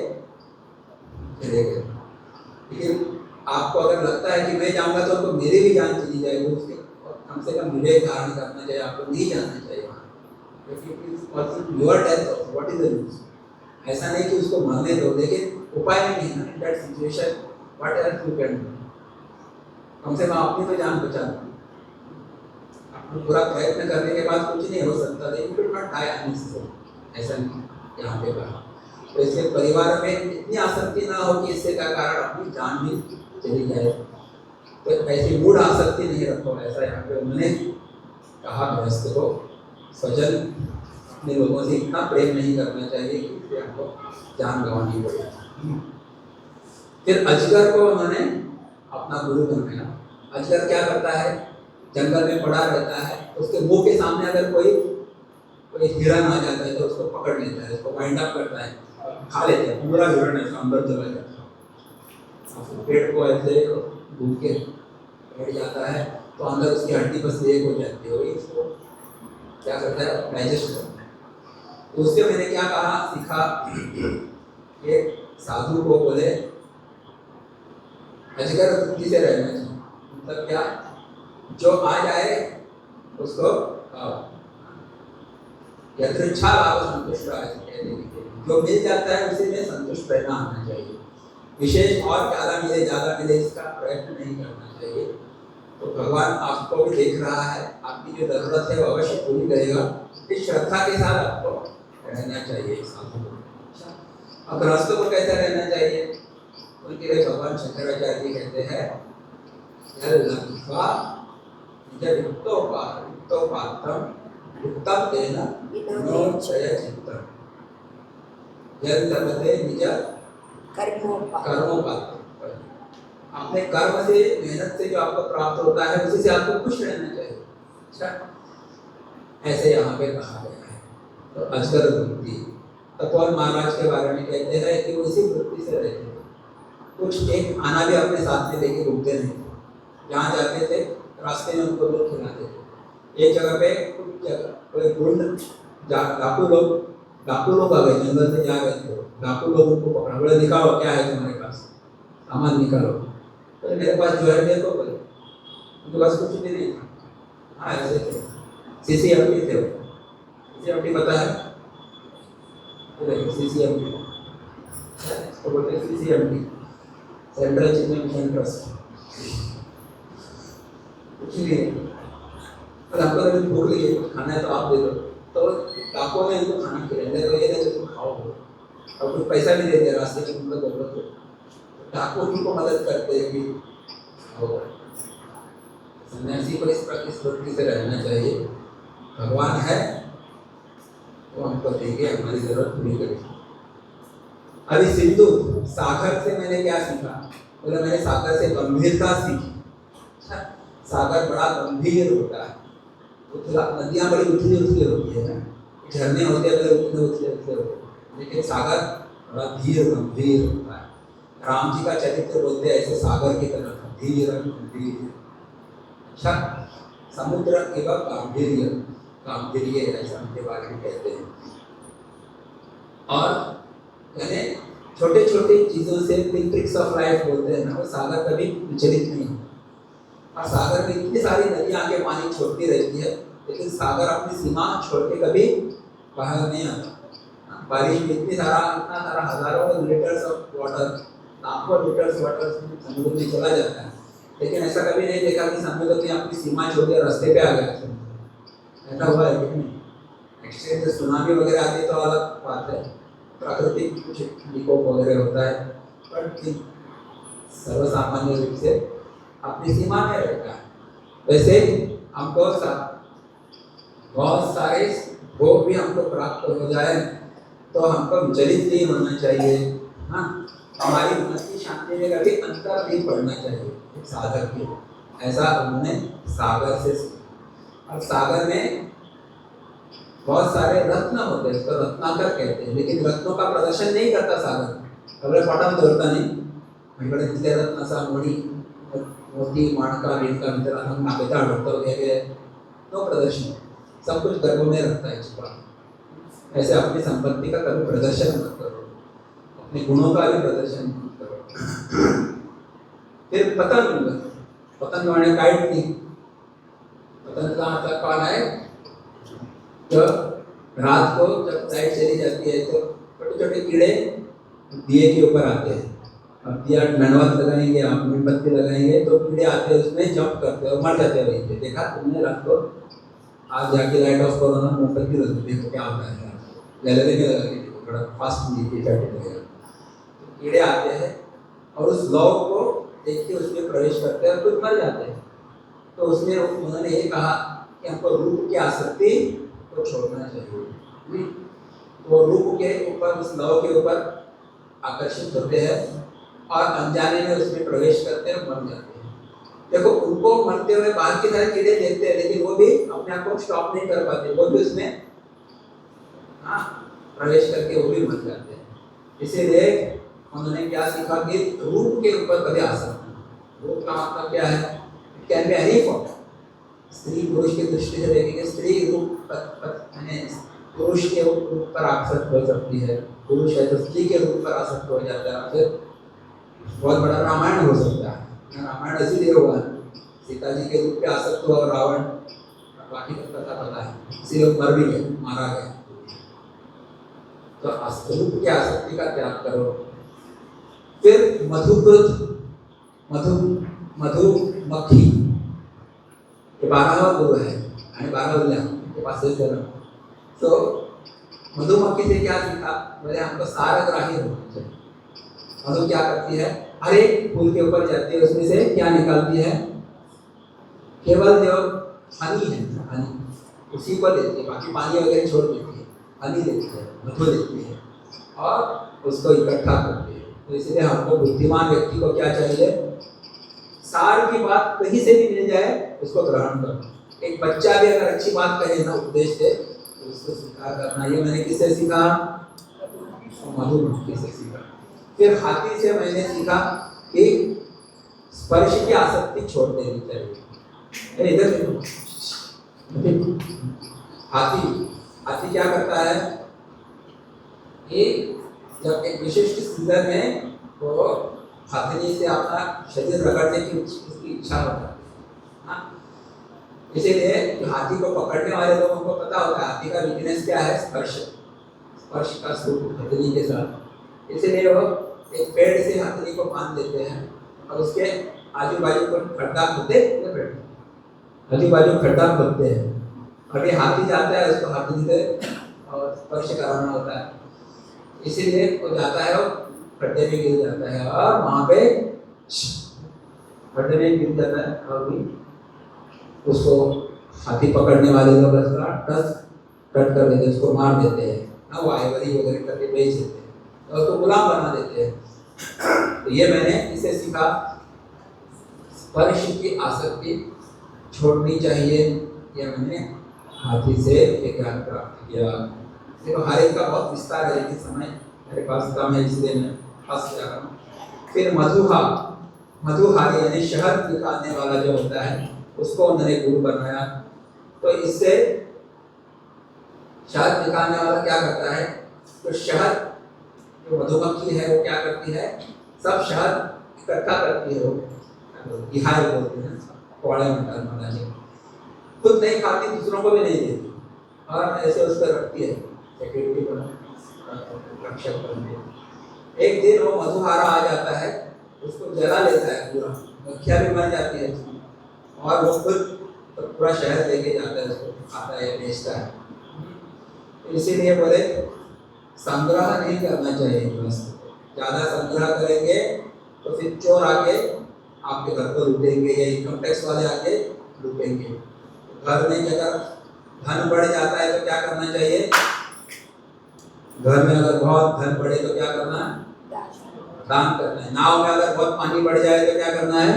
चले गए। लेकिन आपको अगर लगता है कि मैं जाऊंगा तो उनको मेरी भी जान चली जाएगी, उसके कम से कम विवेक धारण करना चाहिए, आपको नहीं जाना चाहिए वहाँ, क्योंकि your death, what is the use? ऐसा नहीं कि उसको मरने दो, लेकिन उपाय नहीं है ना in that situation, what else you can do? कम से कम अपनी तो जान बचा लो। आपको पूरा प्रयत्न करने के बाद कुछ नहीं हो सकता, लेकिन you will not die unnecessary, ऐसा नहीं यहाँ पे कहा। तो इसलिए परिवार में इतनी आसक्ति ना हो कि इससे का कारण अपनी जान भी चली जाए। तो ऐसी मूढ़ आसक्ति नहीं रखो, ऐसा यहाँ पे उन्होंने कहा गृहस्थ को। स्वजन अपने लोगों से इतना प्रेम नहीं करना चाहिए कि आपको जान गंवानी पड़े। फिर अजगर को उन्होंने अपना गुरु बनाया। अजगर क्या करता है? जंगल में पड़ा रहता है, उसके मुंह के सामने अगर कोई हिरन आ जाता है तो उसको पकड़ लेता है, उसको वाइंड अप करता है, खा लेते हैं, पूरा हिरन ऐसा अंदर चला जाता है, पेट को ऐसे घूम के बैठ जाता है, तो अंदर उसकी हड्डी बस एक हो जाती है, वही उसको क्या करता है? डाइजेस्ट करता है। तो उससे मैंने क्या कहा, सीखा, एक साधु को बोले अजगर बुद्धि से रहना चाहिए। मतलब क्या? जो आ जाए उसको यथेच्छा लाभ संतुष्ट रहना, जो मिल जाता है उसी में संतुष्ट रहना आना चाहिए। विशेष और ज़्यादा मिले इसका प्रयत्न नहीं करना चाहिए। तो भगवान आपको भी देख रहा है, आपकी जो जरूरत है वो अवश्य पूरी करेगा। इस श्रद्धा के साथ आपको रहना चाहिए। अब गृहस्थों को कैसे रहना चाहिए? उनके लिए भगवान शंकराचार्य जी कहते हैं, अपने कर्म से, मेहनत से जो आपको प्राप्त होता है उसी से आपको खुश रहना चाहिए। अच्छा, ऐसे यहाँ पे कहा गया है। तो अजगर वृत्ति, तपोवन महाराज के बारे में कहते हैं कि वो इसी वृत्ति से रहते थे। कुछ एक खाना भी अपने साथ में लेके घूमते नहीं थे, जहाँ जाते थे रास्ते में उनको लोग खिलाते थे। एक जगह पे कोई गुंड डाकू लोग आ गए, जंगल में जा रहे थे, डाकू लोग उनको पकड़ा, बोले दिखाओ क्या है तुम्हारे पास, सामान निकालो। तो मेरे पास जो है देखो, बोले उनके पास कुछ भी नहीं था। हाँ ऐसे थे, CCMD थे वो। CCMD पता है? CCMD इसको बोलते हैं, CCMD central chicken mission trust. कुछ नहीं है, पर आपको अगर भूख लगी है कुछ खाना है तो आप दे दो, तो डाकुओं ने इनको खाना खिलाया, तो ये नहीं तुम खाओ, और कुछ पैसा भी देते हैं रास्ते में उनको जरूरत हो, डाकू उनको मदद करते हैं कि सन्यासी को इस वृत्ति से रहना चाहिए। भगवान है तो हमको देंगे, हमारी जरूरत पूरी करेंगे। अभी सिंधु सागर से मैंने क्या सीखा? बोला मैंने सागर से गंभीरता सीखी। सागर बड़ा गंभीर होता है, नदियाँ बड़ी उथली उथली होती है ना, झरने होते हैं बड़े उथले उथले उथले होते हैं, लेकिन सागर बड़ा धीर गंभीर होता है। राम जी का चरित्र बोलते हैं ऐसे सागर की तरह धीर गंभीर। अच्छा, समुद्र एवं गांधीर्य, गांधीर्य ऐसा उनके बारे में कहते हैं। और यानी छोटे छोटे चीज़ों से ट्रिक्स ऑफ लाइफ बोलते हैं ना, वो सागर कभी विचलित नहीं होता। और सागर में इतनी सारी नदियाँ आके पानी छोड़ती रहती है, लेकिन सागर अपनी सीमा छोड़ के कभी बाहर नहीं आता। बारिश में इतना सारा हजारों लीटर्स ऑफ वाटर, लाखों लीटर्स वाटर समुद्र में चला जाता है, लेकिन ऐसा कभी नहीं देखा कि समुद्र ने अपनी सीमा छोड़ के रास्ते पे आ गया। ऐसा हुआ है कि नहीं? एक्सचेंज सुनामी वगैरह आती है तो अलग बात है, प्राकृतिक कुछ विकोप वगैरह होता है, पर सर्वसामान्य रूप से अपनी सीमा में रहता है। वैसे हमको बहुत सारे भोग भी हमको प्राप्त हो जाए तो हमको विचलित नहीं होना चाहिए। हाँ, हमारी मन की शांति में कभी अंतर नहीं पड़ना चाहिए एक साधक के। ऐसा उन्होंने सागर से सीखा। और सागर में बहुत सारे रत्न होते हैं, इसको रत्नाकर कहते हैं, लेकिन रत्नों का प्रदर्शन नहीं करता सागर, कभी पटम तोड़ता नहीं। बड़े बड़े रत्न सा मोती माणका रेणका मित्र हम नापेता ढोकता गए तो प्रदर्शन, सब कुछ गर्भ में रखता है छुपा। ऐसे अपनी संपत्ति का कभी प्रदर्शन मत करो, अपने गुणों का भी प्रदर्शन मत करो। फिर पतंग, पतंग माने काइट थी। पतंग का मतलब कौन है? जो रात को जब लाइट चली जाती है तो छोटे छोटे कीड़े दिए के ऊपर आते हैं। अब दिया ननवत लगाएंगे, आप मोमबत्ती लगाएंगे तो कीड़े आते हैं, उसमें जंप करते हैं और मर जाते हैं वहीं पे। देखा तुमने रात को? आज जाके लाइट ऑफ करो ना, मोमबत्ती लगा देखो क्या होता है, गैलरी में लगा के देखो, बड़ा फास्ट इफेक्ट लगेगा। तो कीड़े आते हैं और उस लौ को देख के उसमें प्रवेश करते हैं और कुछ मर जाते हैं। तो उसमें उन्होंने ये कहा कि हमको रूप की आसक्ति को छोड़ना चाहिए। तो रूप के ऊपर, उस लौ के ऊपर आकर्षित होते हैं और अनजाने में उसमें प्रवेश करते हैं और मर जाते हैं। देखो उनको मरते हुए बाहर की तरह कीड़े देखते हैं, लेकिन वो भी अपने आप को स्टॉप नहीं कर पाते, वो भी उसमें प्रवेश करके वो भी मर जाते हैं। इसीलिए उन्होंने क्या सीखा कि रूप के ऊपर कभी आसक्ति। रूप का मतलब क्या है? It can be any form. स्त्री पुरुष की दृष्टि से देखेंगे, स्त्री रूप पुरुष के रूप पर आसक्त हो सकती है, पुरुष है तो स्त्री के रूप पर आसक्त हो जाता है। फिर बहुत बड़ा रामायण हो सकता है। रामायण इसीलिए हुआ, सीता जी के रूप पे आसक्त हुआ और रावण, बाकी का कथा पता है, इसीलिए मर भी गए, मारा गया। तो रूप की आसक्ति का त्याग करो। फिर मधुकृत, मधुमक्खी, ये 12वां गुरु है, 12 के पास से जन्म। तो मधुमक्खी से क्या सीखा? बोले हमको सारग्राही होना चाहिए। मधु क्या करती है? हर एक फूल के ऊपर जाती है, उसमें से क्या निकालती है? केवल जो हनी है, हनी उसी को लेती है, बाकी पानी वगैरह छोड़ देती है, हनी लेती है, मधु लेती है और उसको इकट्ठा करती है। तो इसलिए हमको बुद्धिमान व्यक्ति को क्या चाहिए? सार की बात कहीं से भी मिल जाए उसको ग्रहण करो। एक बच्चा भी अगर अच्छी बात कहे ना उपदेश से तो उसको स्वीकार करना। ये मैंने किससे सीखा? मधुमक्खी से सीखा। फिर हाथी से मैंने सीखा कि स्पर्श की आसक्ति छोड़ देनी चाहिए। इधर देखो, हाथी हाथी क्या करता है कि जब एक विशिष्ट सीजन में वो हाथी से अपना शरीर रगड़ने की उसकी इच्छा होता है। इसीलिए हाथी को पकड़ने वाले लोगों को पता होता है हाथी का वीकनेस क्या है, स्पर्श का स्वरूप हथेली के साथ। इसीलिए वो एक पेड़ से हथेली को बांध देते हैं और उसके आजू बाजू को खड्डा खोदते हैं, आजू बाजू खड्डा खोदते हैं और ये हाथी जाता है उसको हथेली से और स्पर्श कराना होता है। इसीलिए वो जाता है और खड्डे में गिर जाता है और वहां पे खड्डे में गिर जाता है और भी उसको हाथी पकड़ने वाले लोग उसका कट कर देते, उसको मार देते हैं ना, वो आइवरी वगैरह करके बेच देते हैं और उसको गुलाम बना देते हैं। तो ये मैंने इसे सीखा, स्पर्श की आसक्ति छोड़नी चाहिए। ये मैंने हाथी से ज्ञान प्राप्त किया। देखो हर एक का बहुत विस्तार है लेकिन समय मेरे पास कम है इसलिए मैं फंस जा रहा हूँ। फिर मधुहारी यानी शहद निकालने वाला जो होता है उसको उन्होंने गुरु बनाया। तो इससे शहद निकालने वाला क्या करता है, तो शहद जो मधुमक्खी है वो क्या करती है, सब शहद इकट्ठा करती है, वो बिहार बोलते हैं, कौड़े में डालना चाहिए, खुद नहीं खाती, दूसरों को भी नहीं देती और ऐसे उसको रखती है सिक्योरिटी बना रक्षक बनती है। एक दिन वो मधुहारा आ जाता है, उसको जला लेता है, पूरा मक्खियाँ भी मर जाती है उसमें और वो खुद तो पूरा शहर लेके जाता है, उसको खाता है, बेचता है। इसीलिए बोले संग्रह नहीं करना चाहिए, बस ज़्यादा संग्रह करेंगे तो फिर चोर आके आपके घर को लूटेंगे या इनकम टैक्स वाले आके लूटेंगे। घर में अगर धन बढ़ जाता है तो क्या करना चाहिए, घर में अगर बहुत धन बढ़े तो क्या करना है, दान करना है। नाव में अगर बहुत पानी बढ़ जाए तो क्या करना है,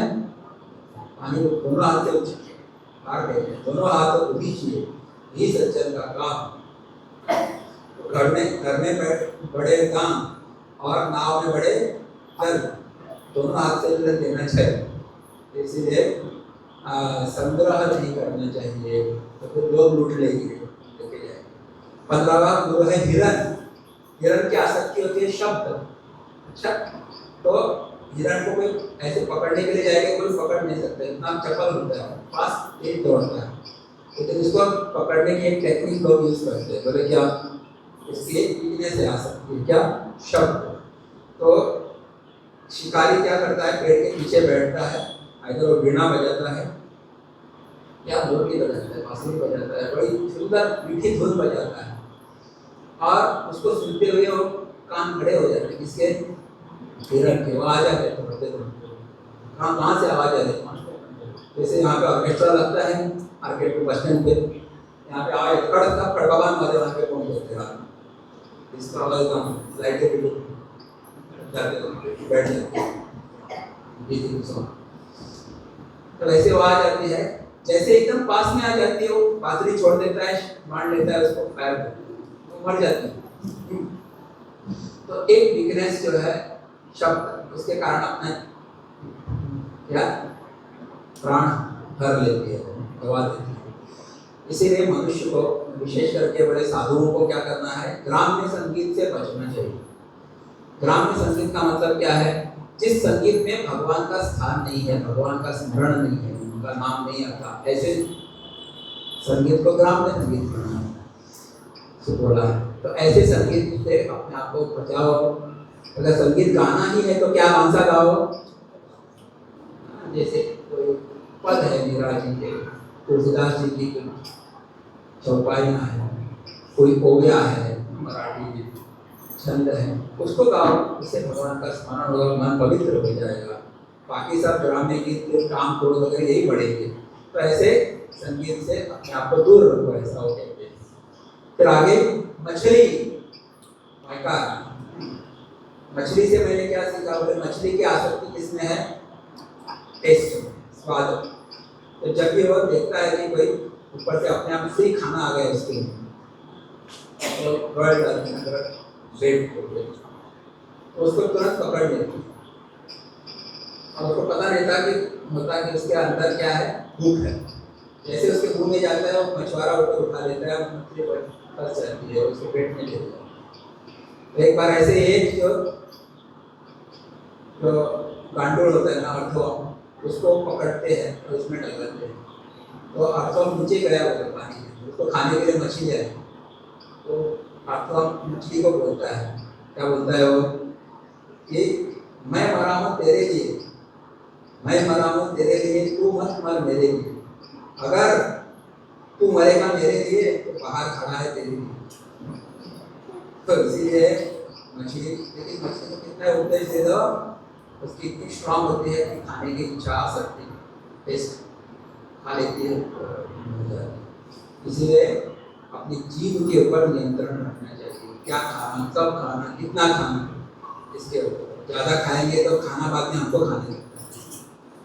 पानी को दोनों हाथ से उछाल देते हैं, दोनों हाथ को खींचिए, ये सज्जन का काम। घर में बड़े दान और नाव में बड़े जल, दोनों हाथ से जल देना चाहिए। इसीलिए संग्रह नहीं करना चाहिए तो फिर लोग लूट लेंगे। 15वां गुरु है हिरण। हिरण की आसक्ति होती है शब्द। अच्छा, तो हिरण को कोई ऐसे पकड़ने के लिए जाएगा, कोई पकड़ नहीं सकता, इतना चपल होता है, पास एक दौड़ता है। लेकिन इसको पकड़ने की एक टेक्निक लोग यूज करते हैं, बोले क्या, इसकी वीकनेस से आ सकती है क्या, शब्द। तो शिकारी क्या करता है, पेड़ के पीछे बैठता है, इधर वो वीणा बजाता है, क्या ढोलकी बजाता है, बांसुरी बजाता है, बड़ी सुंदर मीठी धुन बजाता है और उसको सुनते हुए वो कान खड़े हो जाते हैं, किसके, हिरण के। वो आ जाते कहाँ से आवाज आ रही है, जैसे यहाँ पे ऑर्केस्ट्रा लगता है मार्केट में, बस स्टैंड पे, यहाँ पे आवाज कड़क खड़बाबान वाले वहाँ पे पहुँच जाते हैं, इसका आवाज कम लाइटें भी जाते बैठ जाते हैं। तो वैसे वो आ जाती है, जैसे एकदम पास में आ जाती है वो बांसुरी छोड़ देता है, मार लेता है उसको, फायर करता है, वो मर जाती है। तो एक वीकनेस जो है शब्द, उसके कारण अपना क्या प्राण हर लेती है, गवा देती है। इसीलिए मनुष्य को, विशेष करके बड़े साधुओं को क्या करना है, ग्राम्य संगीत से बचना चाहिए। ग्राम्य संगीत का मतलब क्या है, जिस संगीत में भगवान का स्थान नहीं है, भगवान का स्मरण नहीं है, उनका नाम नहीं आता, ऐसे संगीत को ग्राम्य संगीत कहना है, बोला है। तो ऐसे संगीत से अपने आप को बचाओ। अगर संगीत गाना ही है तो क्या कौन सा गाओ, जैसे कोई पद है मीरा जी के, तुलसीदास जी की चौपाइयाँ है, कोई ओविया है मराठी में, छंद है, उसको गाओ, उससे भगवान का स्मरण होगा, मन पवित्र हो जाएगा। बाकी सब ग्राम्य गीत काम क्रोध वगैरह यही बढ़ेंगे। तो ऐसे संगीत से अपने आप को दूर रखो, ऐसा हो कहते हैं। फिर आगे मछली, मछली से मैंने क्या सीखा, बोले मछली की आसक्ति किसमें है, टेस्ट स्वाद। तो जब भी वो देखता है कि कोई ऊपर से अपने आप से ही खाना आ गया उसके लिए, तो वर्ल्ड अंदर वेट तो उसको तुरंत पकड़ लेती है और उसको पता नहीं था कि उसके अंदर क्या है, भूख है। जैसे उसके मुंह में जाता है वो मछुआरा ऊपर उठा लेता है और मछली पर फंस जाती है, उसके पेट में ले जाता है। तो एक बार ऐसे एक जो गांडूल होता है ना, अर्थवा, उसको पकड़ते हैं और उसमें डालते हैं। तो अर्थवा नीचे गया होता पानी में, उसको खाने के लिए मछली है। तो अर्थवा मछली को बोलता है, क्या बोलता है वो, कि मैं मरा हूँ तेरे लिए, मैं मरा हूँ तेरे लिए, तू मत मर मेरे लिए। अगर तू मरेगा मेरे लिए तो बाहर खड़ा है तेरे लिए। तो इसीलिए मछली, लेकिन मछली को कितना उपदेश दे दो, उसकी इतनी स्ट्रांग होती है कि खाने की इच्छा आ सकती है, टेस्ट खा लेती है। इसीलिए अपनी जीभ के ऊपर नियंत्रण रखना चाहिए, क्या खाना, कब खाना, कितना खाना, इसके ऊपर। ज़्यादा खाएंगे तो खाना बाद में हमको खाने लगता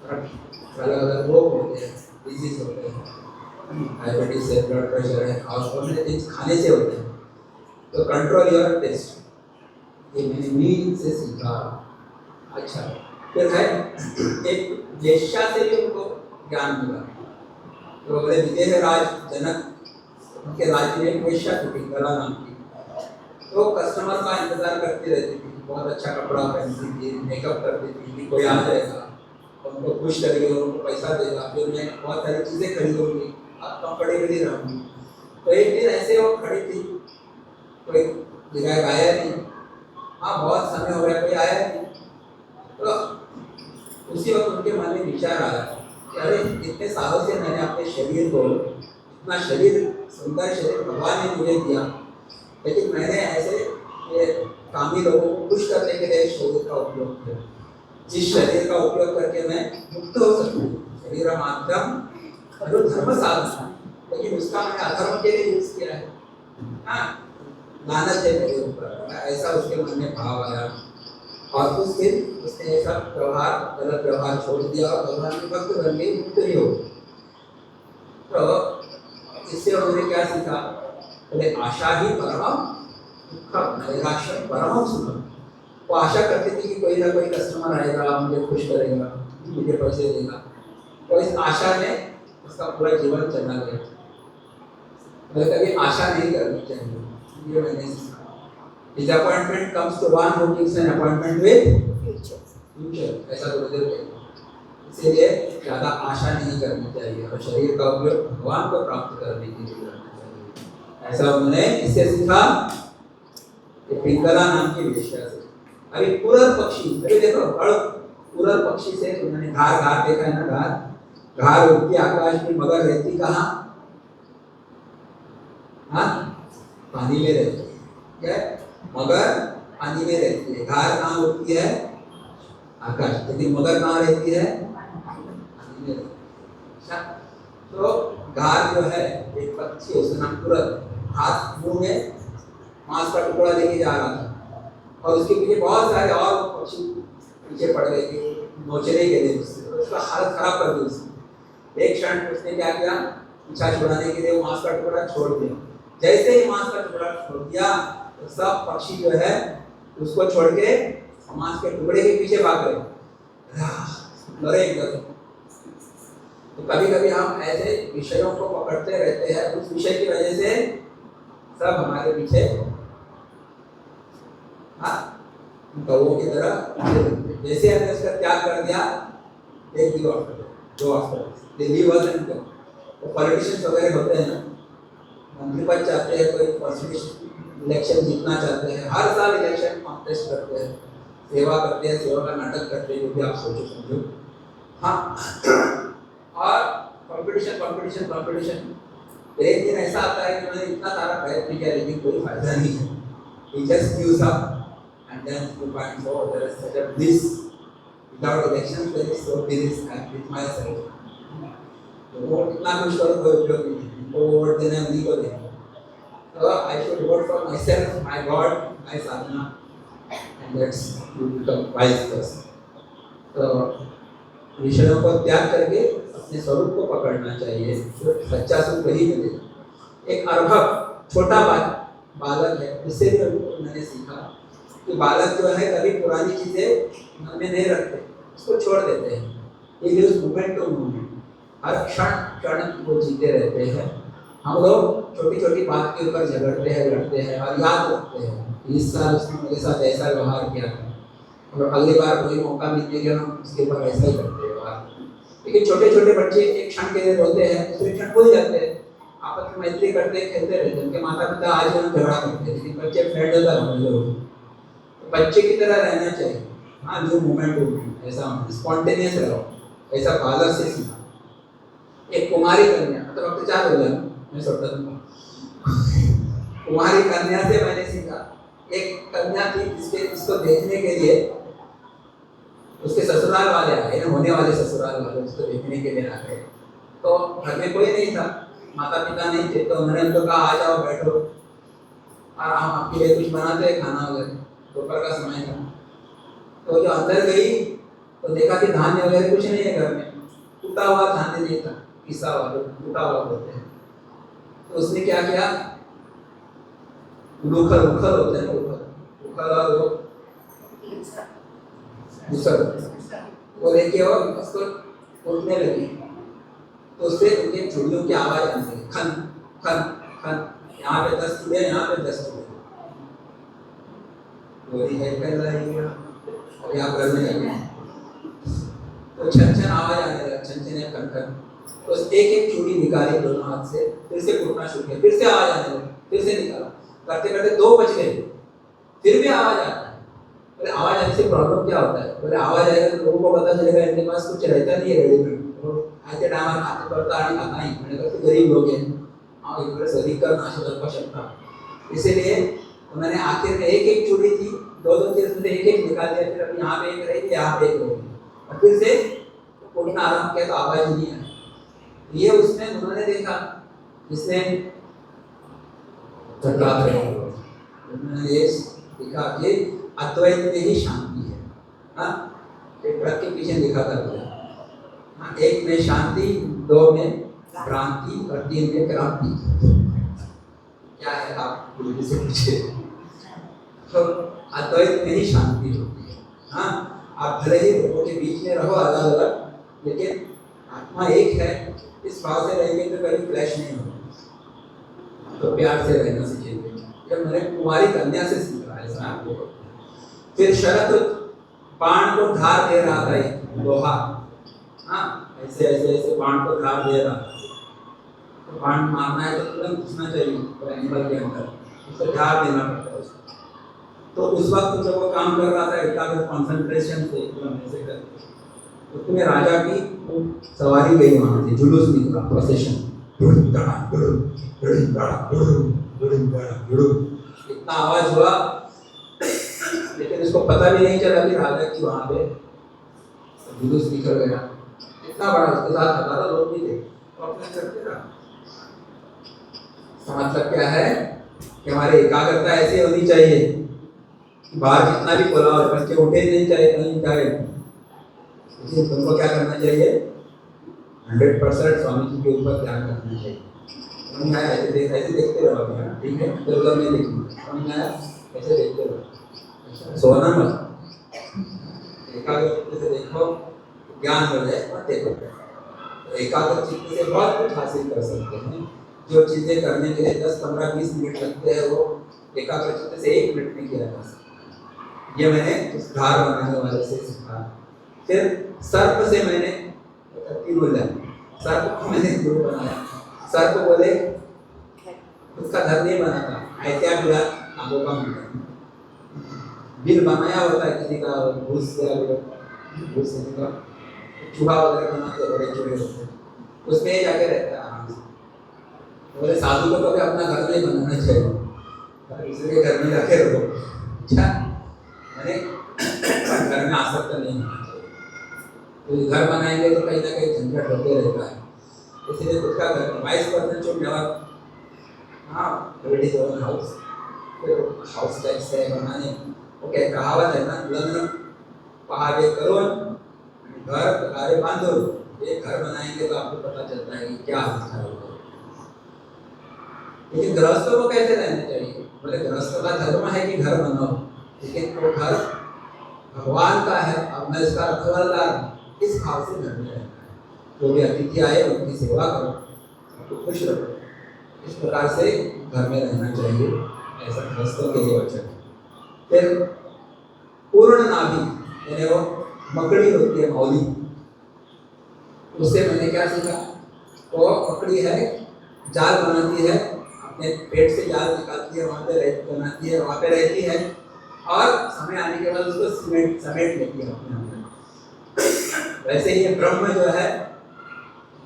है, अलग अलग रोग होते हैं, डिजीज होते हैं, डायबिटीज है, ब्लड प्रेशर है, और थिंग्स खाने से होते हैं। तो कंट्रोल योर टेस्ट, ये मैंने मीन से सीखा। अच्छा, फिर है एक वेश्या से भी उनको ज्ञान मिला। तो बोले विदेह राज जनक, उनके राज्य में एक वेश्या थी पिंगला नाम की। तो कस्टमर का इंतजार करती रहती थी, बहुत अच्छा कपड़ा पहनती थी, मेकअप करती थी कि कोई आ जाएगा, उनको खुश करेगी, उनको पैसा देगा, फिर मैं बहुत सारी चीज़ें खरीदूंगी, आप कंफर्टेबली रहूँगी। तो एक दिन ऐसे वो खड़ी थी, कोई ग्राहक आया नहीं, हाँ बहुत समय हो गया कोई आया नहीं। तो उसी वक्त उनके मन में विचार आया कि अरे इतने सालों से मैंने अपने शरीर को, इतना शरीर, सुंदर शरीर भगवान ने मुझे दिया, लेकिन मैंने ऐसे ये कामी लोगों को खुश करने के लिए शरीर का उपयोग किया, जिस शरीर का उपयोग करके मैं मुक्त हो सकूं। शरीर माध्यम धर्म साधन, लेकिन उसका मैंने अधर्म के लिए यूज किया है। हाँ, लानत है मेरे ऊपर, ऐसा उसके मन में भाव आया। और उस दिन उसने ऐसा व्यवहार, गलत व्यवहार छोड़ दिया और भगवान के भक्त बन गई, मुक्त ही हो। तो इससे उन्होंने क्या सीखा, बोले आशा ही परम दुखम, नैराश्य परम सुखम। वो आशा करती थी कि कोई ना कोई कस्टमर आएगा, मुझे खुश करेगा, मुझे पैसे देगा। तो इस आशा में उसका पूरा जीवन चला गया। तो कभी आशा नहीं करनी चाहिए, ये मैंने सीखा। Disappointment comes to one who keeps an appointment with future, ऐसा गुरुदेव कहते हैं। इसीलिए ज़्यादा आशा नहीं करनी चाहिए और शरीर का उपयोग भगवान को प्राप्त करने के लिए करना चाहिए। ऐसा उन्होंने किससे सीखा, कि पिंगला नाम की वेश्या से। अभी पुरर पक्षी, अभी देखो पुरर पक्षी से उन्होंने घार देखा है ना, घार उड़ती आकाश में, मगर रहती कहाँ, हाँ, पानी में रहती है। क्या, मगर पानी में रहती है। घार कहाँ उड़ती है, आकाश, लेकिन मगर कहाँ रहती है, पानी में रहती है। तो घार जो है एक पक्षी, उसका नाम पुरर, हाथ मुंह में मांस का टुकड़ा लेके जा रहा था और उसके पीछे बहुत सारे और पक्षी पीछे पड़ गए थे नोचने के लिए उससे, तो उसका हालत खराब कर दी उसने। एक क्षण उसने क्या किया, पीछा छुड़ाने के लिए मांस का टुकड़ा छोड़ दिया। जैसे ही मांस का टुकड़ा छोड़ दिया तो सब पक्षी जो है उसको छोड़ के मांस के टुकड़े के पीछे भाग गए, डरे एकदम। तो कभी कभी हम ऐसे विषयों को पकड़ते रहते हैं, उस विषय की वजह से सब हमारे पीछे, हाँ, कौओं की तरह। जैसे हमने उसका त्याग कर दिया, एक दो आफ्टर दिल्ली वाले तो पॉलिटिशियंस वगैरह होते हैं ना, मंत्री पद चाहते हैं, कोई पॉलिटिशियन इलेक्शन जीतना चाहते हैं, हर साल इलेक्शन कॉन्टेस्ट करते हैं, सेवा करते हैं, सेवा का नाटक करते हैं, जो भी आप सोचो समझो, हाँ। और कंपटीशन एक दिन ऐसा आता है कि मैंने इतना सारा प्रयत्न किया लेकिन कोई फायदा नहीं है, he just gives up and then you find oh there is such a bliss without elections, there is so bliss with myself। तो वो कितना कुछ करो कोई उपयोग नहीं है, वो वोट देना नहीं को देना। तो I should vote for myself, my God, my sadhana, and that's to become wise person। तो विषयों को त्याग करके अपने स्वरूप को पकड़ना चाहिए, तो सच्चा सुख वही मिलेगा। एक अर्भक छोटा बालक है, उससे भी मैंने सीखा कि बालक जो है कभी पुरानी चीजें मन में नहीं रखते, उसको छोड़ देते हैं। ये उस मोमेंट टू मोमेंट हर क्षण क्षण वो जीते रहते हैं। हम लोग छोटी छोटी बात के ऊपर झगड़ते हैं, लड़ते हैं और याद रखते हैं इस साल उसने मेरे साथ ऐसा व्यवहार किया था, और अगली बार कोई मौका मिलने के हम उसके ऊपर ऐसा ही करते हैं। लेकिन छोटे छोटे बच्चे एक क्षण के लिए रोते हैं, दूसरे क्षण भूल जाते हैं, आपस में मैत्री करते हैं, खेलते रहते हैं। उनके माता पिता आज भी झगड़ा करते हैं, लेकिन बच्चे फ्रेंड होता है। बच्चे की तरह रहना चाहिए। हाँ, जो मोमेंट हो ऐसा स्पॉन्टेनियस रहो, ऐसा बालक से सीखा। एक कुमारी कन्या, मतलब अब तो 4 हो गया, मैं सोचता था कुमारी कन्या से मैंने सीखा। एक कन्या थी जिसको देखने के लिए उसके ससुराल वाले आए, होने वाले ससुराल वाले उसको देखने के लिए आ गए। तो घर में कोई नहीं था, माता पिता नहीं थे, तो उन्होंने उनको कहा आ जाओ बैठो और हम आपके लिए कुछ बनाते हैं खाना वगैरह। दोपहर का समय था, तो जो अंदर गई तो देखा कि धान्य वगैरह कुछ नहीं है घर में, टूटा हुआ धान्य नहीं था, पिसा हुआ टूटा हुआ होते हैं। तो उसने क्या किया, उखल होते हैं, उखल और वो लेके और उसको उठने लगी, तो उससे उनके चूड़ियों की आवाज आने लगी, खन खन खन, यहाँ पे 10 चूड़े, यहाँ पे 10 चूड़े। गोरी है कर रही है और यहाँ करने लगे, तो छन छन आवाज आने लगा, छन छन या खन खन। तो एक एक चूड़ी निकाली दोनों हाथ से, फिर से घुटना शुरू किया, फिर से आवाज आने लगी, फिर से निकाला, करते करते 2 बज गए, फिर भी आवाज आता है। बोले आवाज आने से प्रॉब्लम क्या होता है? बोले आवाज आएगा तो लोगों को पता चलेगा इनके पास कुछ रहता नहीं है रेडीमेड, आज के टाइम खाते पड़ता नहीं खाता ही, मैंने कहा तो गरीब लोग हैं, हाँ एक बार सदी कर नाशा कर सकता। इसीलिए उन्होंने आखिर में एक एक चूड़ी थी, 2-2 चीज में एक एक निकाल दिया, फिर अभी यहाँ पे एक रहेगी, यहाँ पे एक रहेगी, और फिर से उठना आराम किया तो आवाज नहीं आई। ये उसने उन्होंने देखा, जिसने उन्होंने ये देखा कि अद्वैत में ही शांति है। हाँ, एक ट्रक के पीछे लिखा था, हाँ, 1 में शांति, 2 में भ्रांति और 3 में क्रांति। क्या है आप गुरु से पूछे। तो अद्वैत में ही शांति होती है। हाँ, आप भले ही लोगों के बीच में रहो अलग अलग, लेकिन आत्मा एक है, इस भाव से रहेंगे तो कभी क्लैश नहीं होगा। तो प्यार से रहना सीखेंगे, जब मैंने कुमारी कन्या से सीखा है इसमें आपको। फिर शरत बाण को धार दे रहा था, एक लोहा, हाँ, ऐसे ऐसे ऐसे बाण को धार दे रहा, तो बाण मारना है तो तुरंत घुसना चाहिए एनिमल के अंदर, उसको धार देना पड़ता है उसको। तो उस वक्त जब वो काम कर रहा था एकाग्र कंसंट्रेशन से एकदम ऐसे करके, उसमें राजा की सवारी गई, वहां से जुलूस निकला, प्रोसेशन, इतना आवाज हुआ, लेकिन इसको पता भी नहीं चला कि राजा की वहां पे जुलूस निकल गया। इतना बड़ा, उसके साथ 1000 लोग भी थे, तो अपने करते रहा। मतलब क्या है कि हमारी एकाग्रता ऐसी होनी चाहिए कि बाहर जितना भी बोला और बच्चे उठे नहीं चाहे कहीं जाए, लेकिन तुमको क्या करना चाहिए, 100% स्वामी जी के ऊपर ध्यान रखना चाहिए। ऐसे देखते रहो अभी, ठीक है, जरूरत नहीं देखना, ऐसे देखते रहो, सोना मत, एकाग्र से देखो, ज्ञान हो जाए मत देखो। तो एकाग्र चित्त से बहुत कुछ हासिल कर सकते हैं। जो चीजें करने के लिए 10, 15, 20 मिनट लगते हैं, वो एकाग्र चित्त से 1 मिनट में किया जा सकता है। ये मैंने उस धार बनाने वाले से सीखा। फिर सर्प से मैंने सर्प को मैंने गुरु बनाया। सर्प बोले उसका घर नहीं बनाता, ऐतिया बिला आगो का बिल बनाया होता है किसी का, भूस का चूहा वगैरह बनाते, बड़े चूहे होते हैं, उसमें जाके रहता है आराम से। बोले साधु को कभी अपना घर नहीं बनाना चाहिए, इसलिए घर में जाके रहो। अच्छा, मैंने घर में आसक्त नहीं होना चाहिए, तो घर बनाएंगे तो कहीं ना कहीं झंझट होते रहता है, इसलिए खुद का घर 22% छूट नेवर, हाँ, ready own house, house type से बनाने। ओके, कहावत है ना, लग्न पहावे करून घर कार्य बंद हो, एक घर बनाएंगे तो आपको पता चलता है कि क्या अवस्था होगा। लेकिन गृहस्थों को कैसे रहना चाहिए? बोले गृहस्थों का धर्म है कि घर बनाओ, लेकिन वो घर भगवान का है और मैं इसका रखवालदार हूँ, इस भाव से घर में रहना है। जो भी अतिथि आए उनकी सेवा करो, उनको खुश रखो, इस प्रकार से घर में रहना चाहिए, ऐसा गृहस्थों के लिए वचन है। फिर पूर्ण नाभि यानी वो मकड़ी होती है मौली, उससे मैंने क्या सीखा? वो मकड़ी है, जाल बनाती है, अपने पेट से जाल निकालती है, वहाँ पे बनाती है, वहाँ पे रहती है और समय आने के बाद उसको समेट लेती है अपने अंदर। वैसे ही ब्रह्म जो है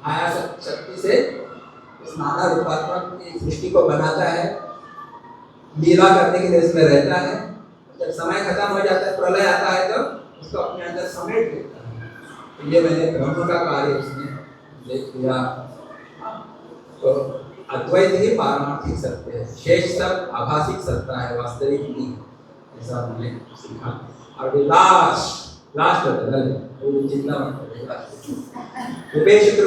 माया शक्ति से इस नाना रूपात्मक की सृष्टि को बनाता है, लीला करने के लिए इसमें रहता है। जब समय खत्म हो जाता है, प्रलय आता है, तो उसको अपने अंदर समेट लेता है। तो ये मैंने ब्रह्म का कार्य उसने देख लिया। तो अद्वैत ही पारमार्थिक सत्य है, शेष सब आभासिक सत्ता है, वास्तविक नहीं, ऐसा मैंने सीखा। और लास्ट होता है वो जितना उपेक्षित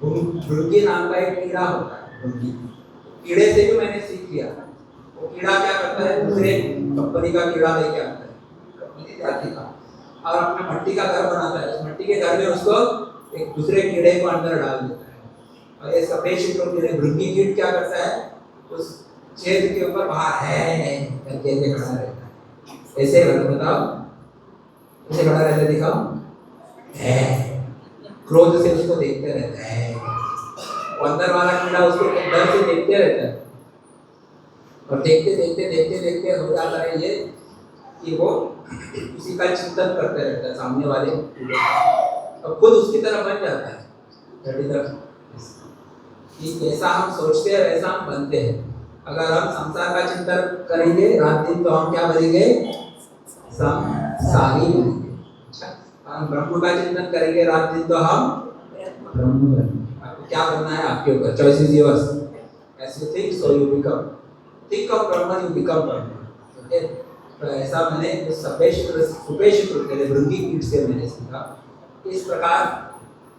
भृंगी नाम का एक कीड़ा होता है। भृंगी कीड़े से भी मैंने सीख लिया। वो कीड़ा क्या करता है, दूसरे कंपनी का कीड़ा लेके आता है, कंपनी जाति का, और अपना मट्टी का घर बनाता है। उस मट्टी के घर में उसको एक दूसरे कीड़े को अंदर डाल देता है। और ये सफेद कीड़े भृंगी कीट क्या करता है, उस छेद के ऊपर बाहर है करके खड़ा रहता है। ऐसे बताओ, ऐसे खड़ा रहता है, दिखाओ, है, क्रोध से उसको देखते रहता है। अंदर वाला कीड़ा उसको डर से देखते रहता है और देखते देखते हो जाता है ये कि वो उसी का चिंतन करते रहता है, सामने वाले कीड़े का, और खुद उसकी तरह बन जाता है। कि जैसा हम सोचते हैं वैसा हम बनते हैं। अगर हम संसार का चिंतन करेंगे रात दिन तो हम क्या बनेंगे? संसारी बनेंगे। अच्छा, हम ब्रह्म का चिंतन करेंगे रात दिन तो हम ब्रह्म बनेंगे। आपको क्या बनना है आपके ऊपर, choice is yours. As you think so you become. Think of Brahman, you become Brahman. Okay? तो ऐसा मैंने उस सुपेश भृंगी कीट से मैंने सीखा। इस प्रकार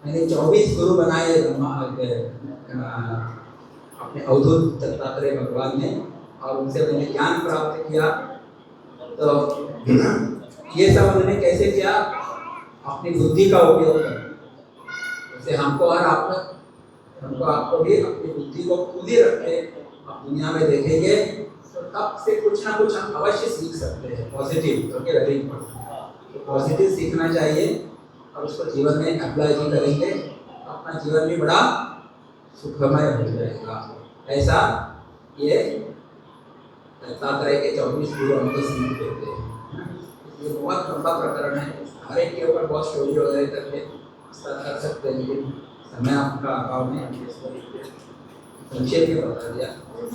मैंने 24 गुरु बनाए अपने अवधूत दत्तात्रेय भगवान ने, और उनसे मैंने ज्ञान प्राप्त किया। तो ये सब मैंने कैसे किया? अपनी बुद्धि का उपयोग कर, जैसे हमको और आपको भी अपनी बुद्धि को खुद ही रखे, आप दुनिया में देखेंगे तो तब से कुछ ना कुछ हम अवश्य सीख सकते हैं, पॉजिटिव। Okay, very important. तो पॉजिटिव सीखना चाहिए और उसको जीवन में अप्लाई भी करेंगे, अपना जीवन भी बड़ा सुखमय हो जाएगा। ऐसा ये दत्तात्रेय के 24 गुरु हमको सीख देते हैं। ये बहुत लंबा प्रकरण है, हर एक के ऊपर बहुत स्टोरी वगैरह करके कर सकते हैं, लेकिन समय आपका अभाव में संक्षेप में बता दिया।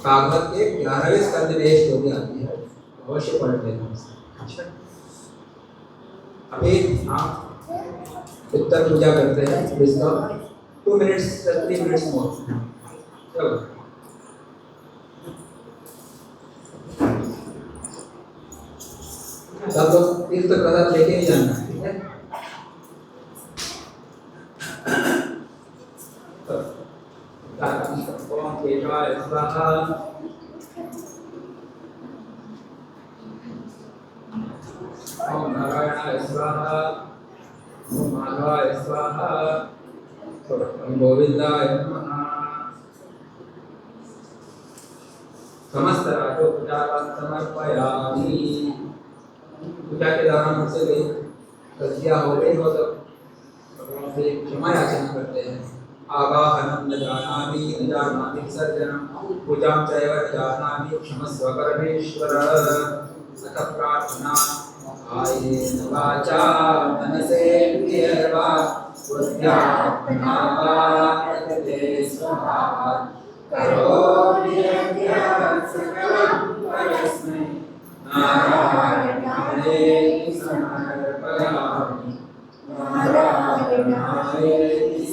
भागवत के 11वें स्कंद में एक स्टोरी आती है, अवश्य पढ़ लेना। अच्छा, अभी आप उत्तर पूजा करते हैं, इसका 2 मिनट्स 3 मिनट्स मोर। चलो, सब लोग तीर्थ प्रसाद लेके ही जाना है, ठीक है? ओम केशवाय स्वाहा, ओम नारायणाय स्वाहा, ओम माधवाय स्वाहा, ओम गोविंदाय नमः। समस्त राजोपचारान् समर्पयामि। पूजा के दौरान मुझसे गई गलतियाँ हो गई हो तो भगवान से क्षमा याचना करते हैं। आवाहनं न जानामि विसर्जनं पूजां चैव न जानामि क्षमस्व परमेश्वर। अथ प्रार्थना कायेन वाचा मनसेन्द्रियैर्वा बुद्ध्यात्मना वा प्रकृते स्वभावात् करोमि यद्यत् सकलं परस्मै नारायणाय समर्पयामि, नारायणाय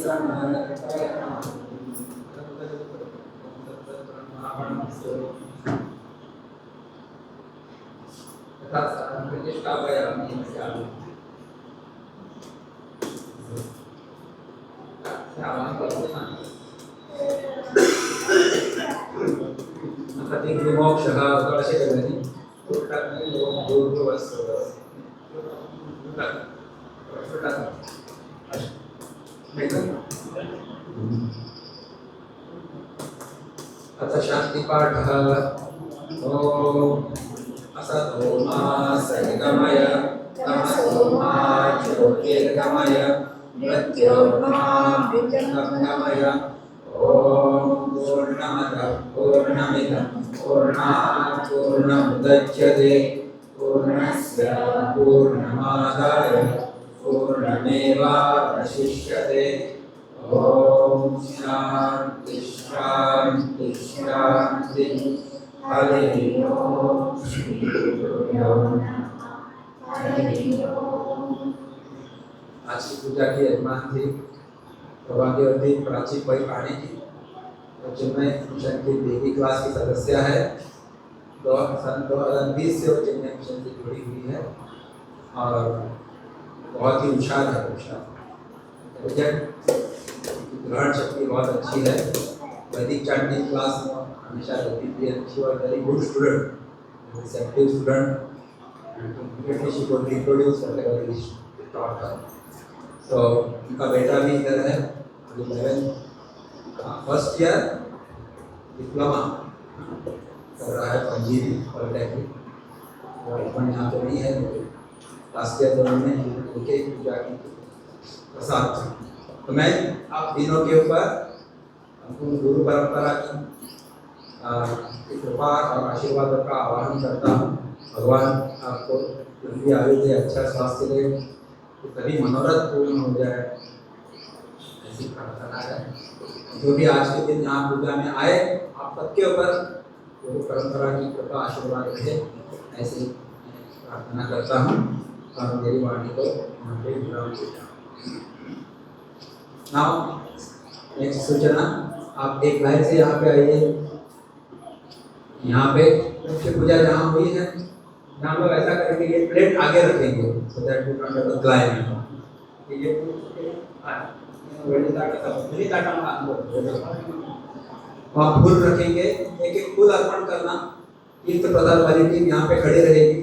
समर्पयामि। तथा प्रतिष्ठापयामि। कति विमोक्षः असे करणे अथ शान्तिपाठः ॐ असतो मा सद्गमय तमसो मा ज्योतिर्गमय मृत्योर्मामृतङ्गमय ॐ पूर्णमदः पूर्णमिदं पूर्णात् पूर्णमुदच्यते पूर्णस्य पूर्णमादाय पूर्णमेवावशिष्यते ॐ शान्ति शान्ति शान्ति हरिः ओम श्री गुरुभ्यो नमः हरिः ओम। आज की पूजा की यजमान थी प्रभाग्यवती प्राची पै पानी की, चेन्नई मिशन की देवी क्लास की सदस्य है। सन 2020 से वो चेन्नई मिशन से जुड़ी हुई है और बहुत ही होशियार है। ग्रहण शक्ति बहुत अच्छी है। वैदिक चांटिंग क्लास में हमेशा रहती थी। अच्छी और very good student, receptive student. She को रिप्रोड्यूस करके टॉट है। तो उनका बेटा भी इधर है, 11th ईयर डिप्लोमा कर रहा है पंजीरी पॉलिटेक्निक। और अपन यहाँ पे नहीं है, लास्ट ईयर तो उन्होंने उनके पूजा की प्रसाद। तो मैं आप तीनों के ऊपर गुरु परंपरा की कृपा और आशीर्वाद का आह्वान करता हूँ। भगवान आपको लंबी आयु दे, अच्छा स्वास्थ्य दे, तो कभी मनोरथ पूर्ण हो जाए, ऐसी प्रार्थना है। जो भी आज के दिन यहाँ पूजा में आए, आप सबके ऊपर गुरु परंपरा की कृपा आशीर्वाद रहे, ऐसी प्रार्थना करता हूँ और मेरी वाणी को यहाँ पे विराम देता हूँ। नाउ नेक्स्ट सूचना, आप एक लाइन से यहाँ पे आइए। यहाँ पे मुख्य पूजा जहाँ हुई है, यहाँ लोग ऐसा करेंगे, ये प्लेट आगे रखेंगे so that you can not climb. ये वहाँ फूल रखेंगे, एक एक फूल अर्पण करना। तीर्थ प्रसाद वाली टीम यहाँ पे खड़ी रहेगी,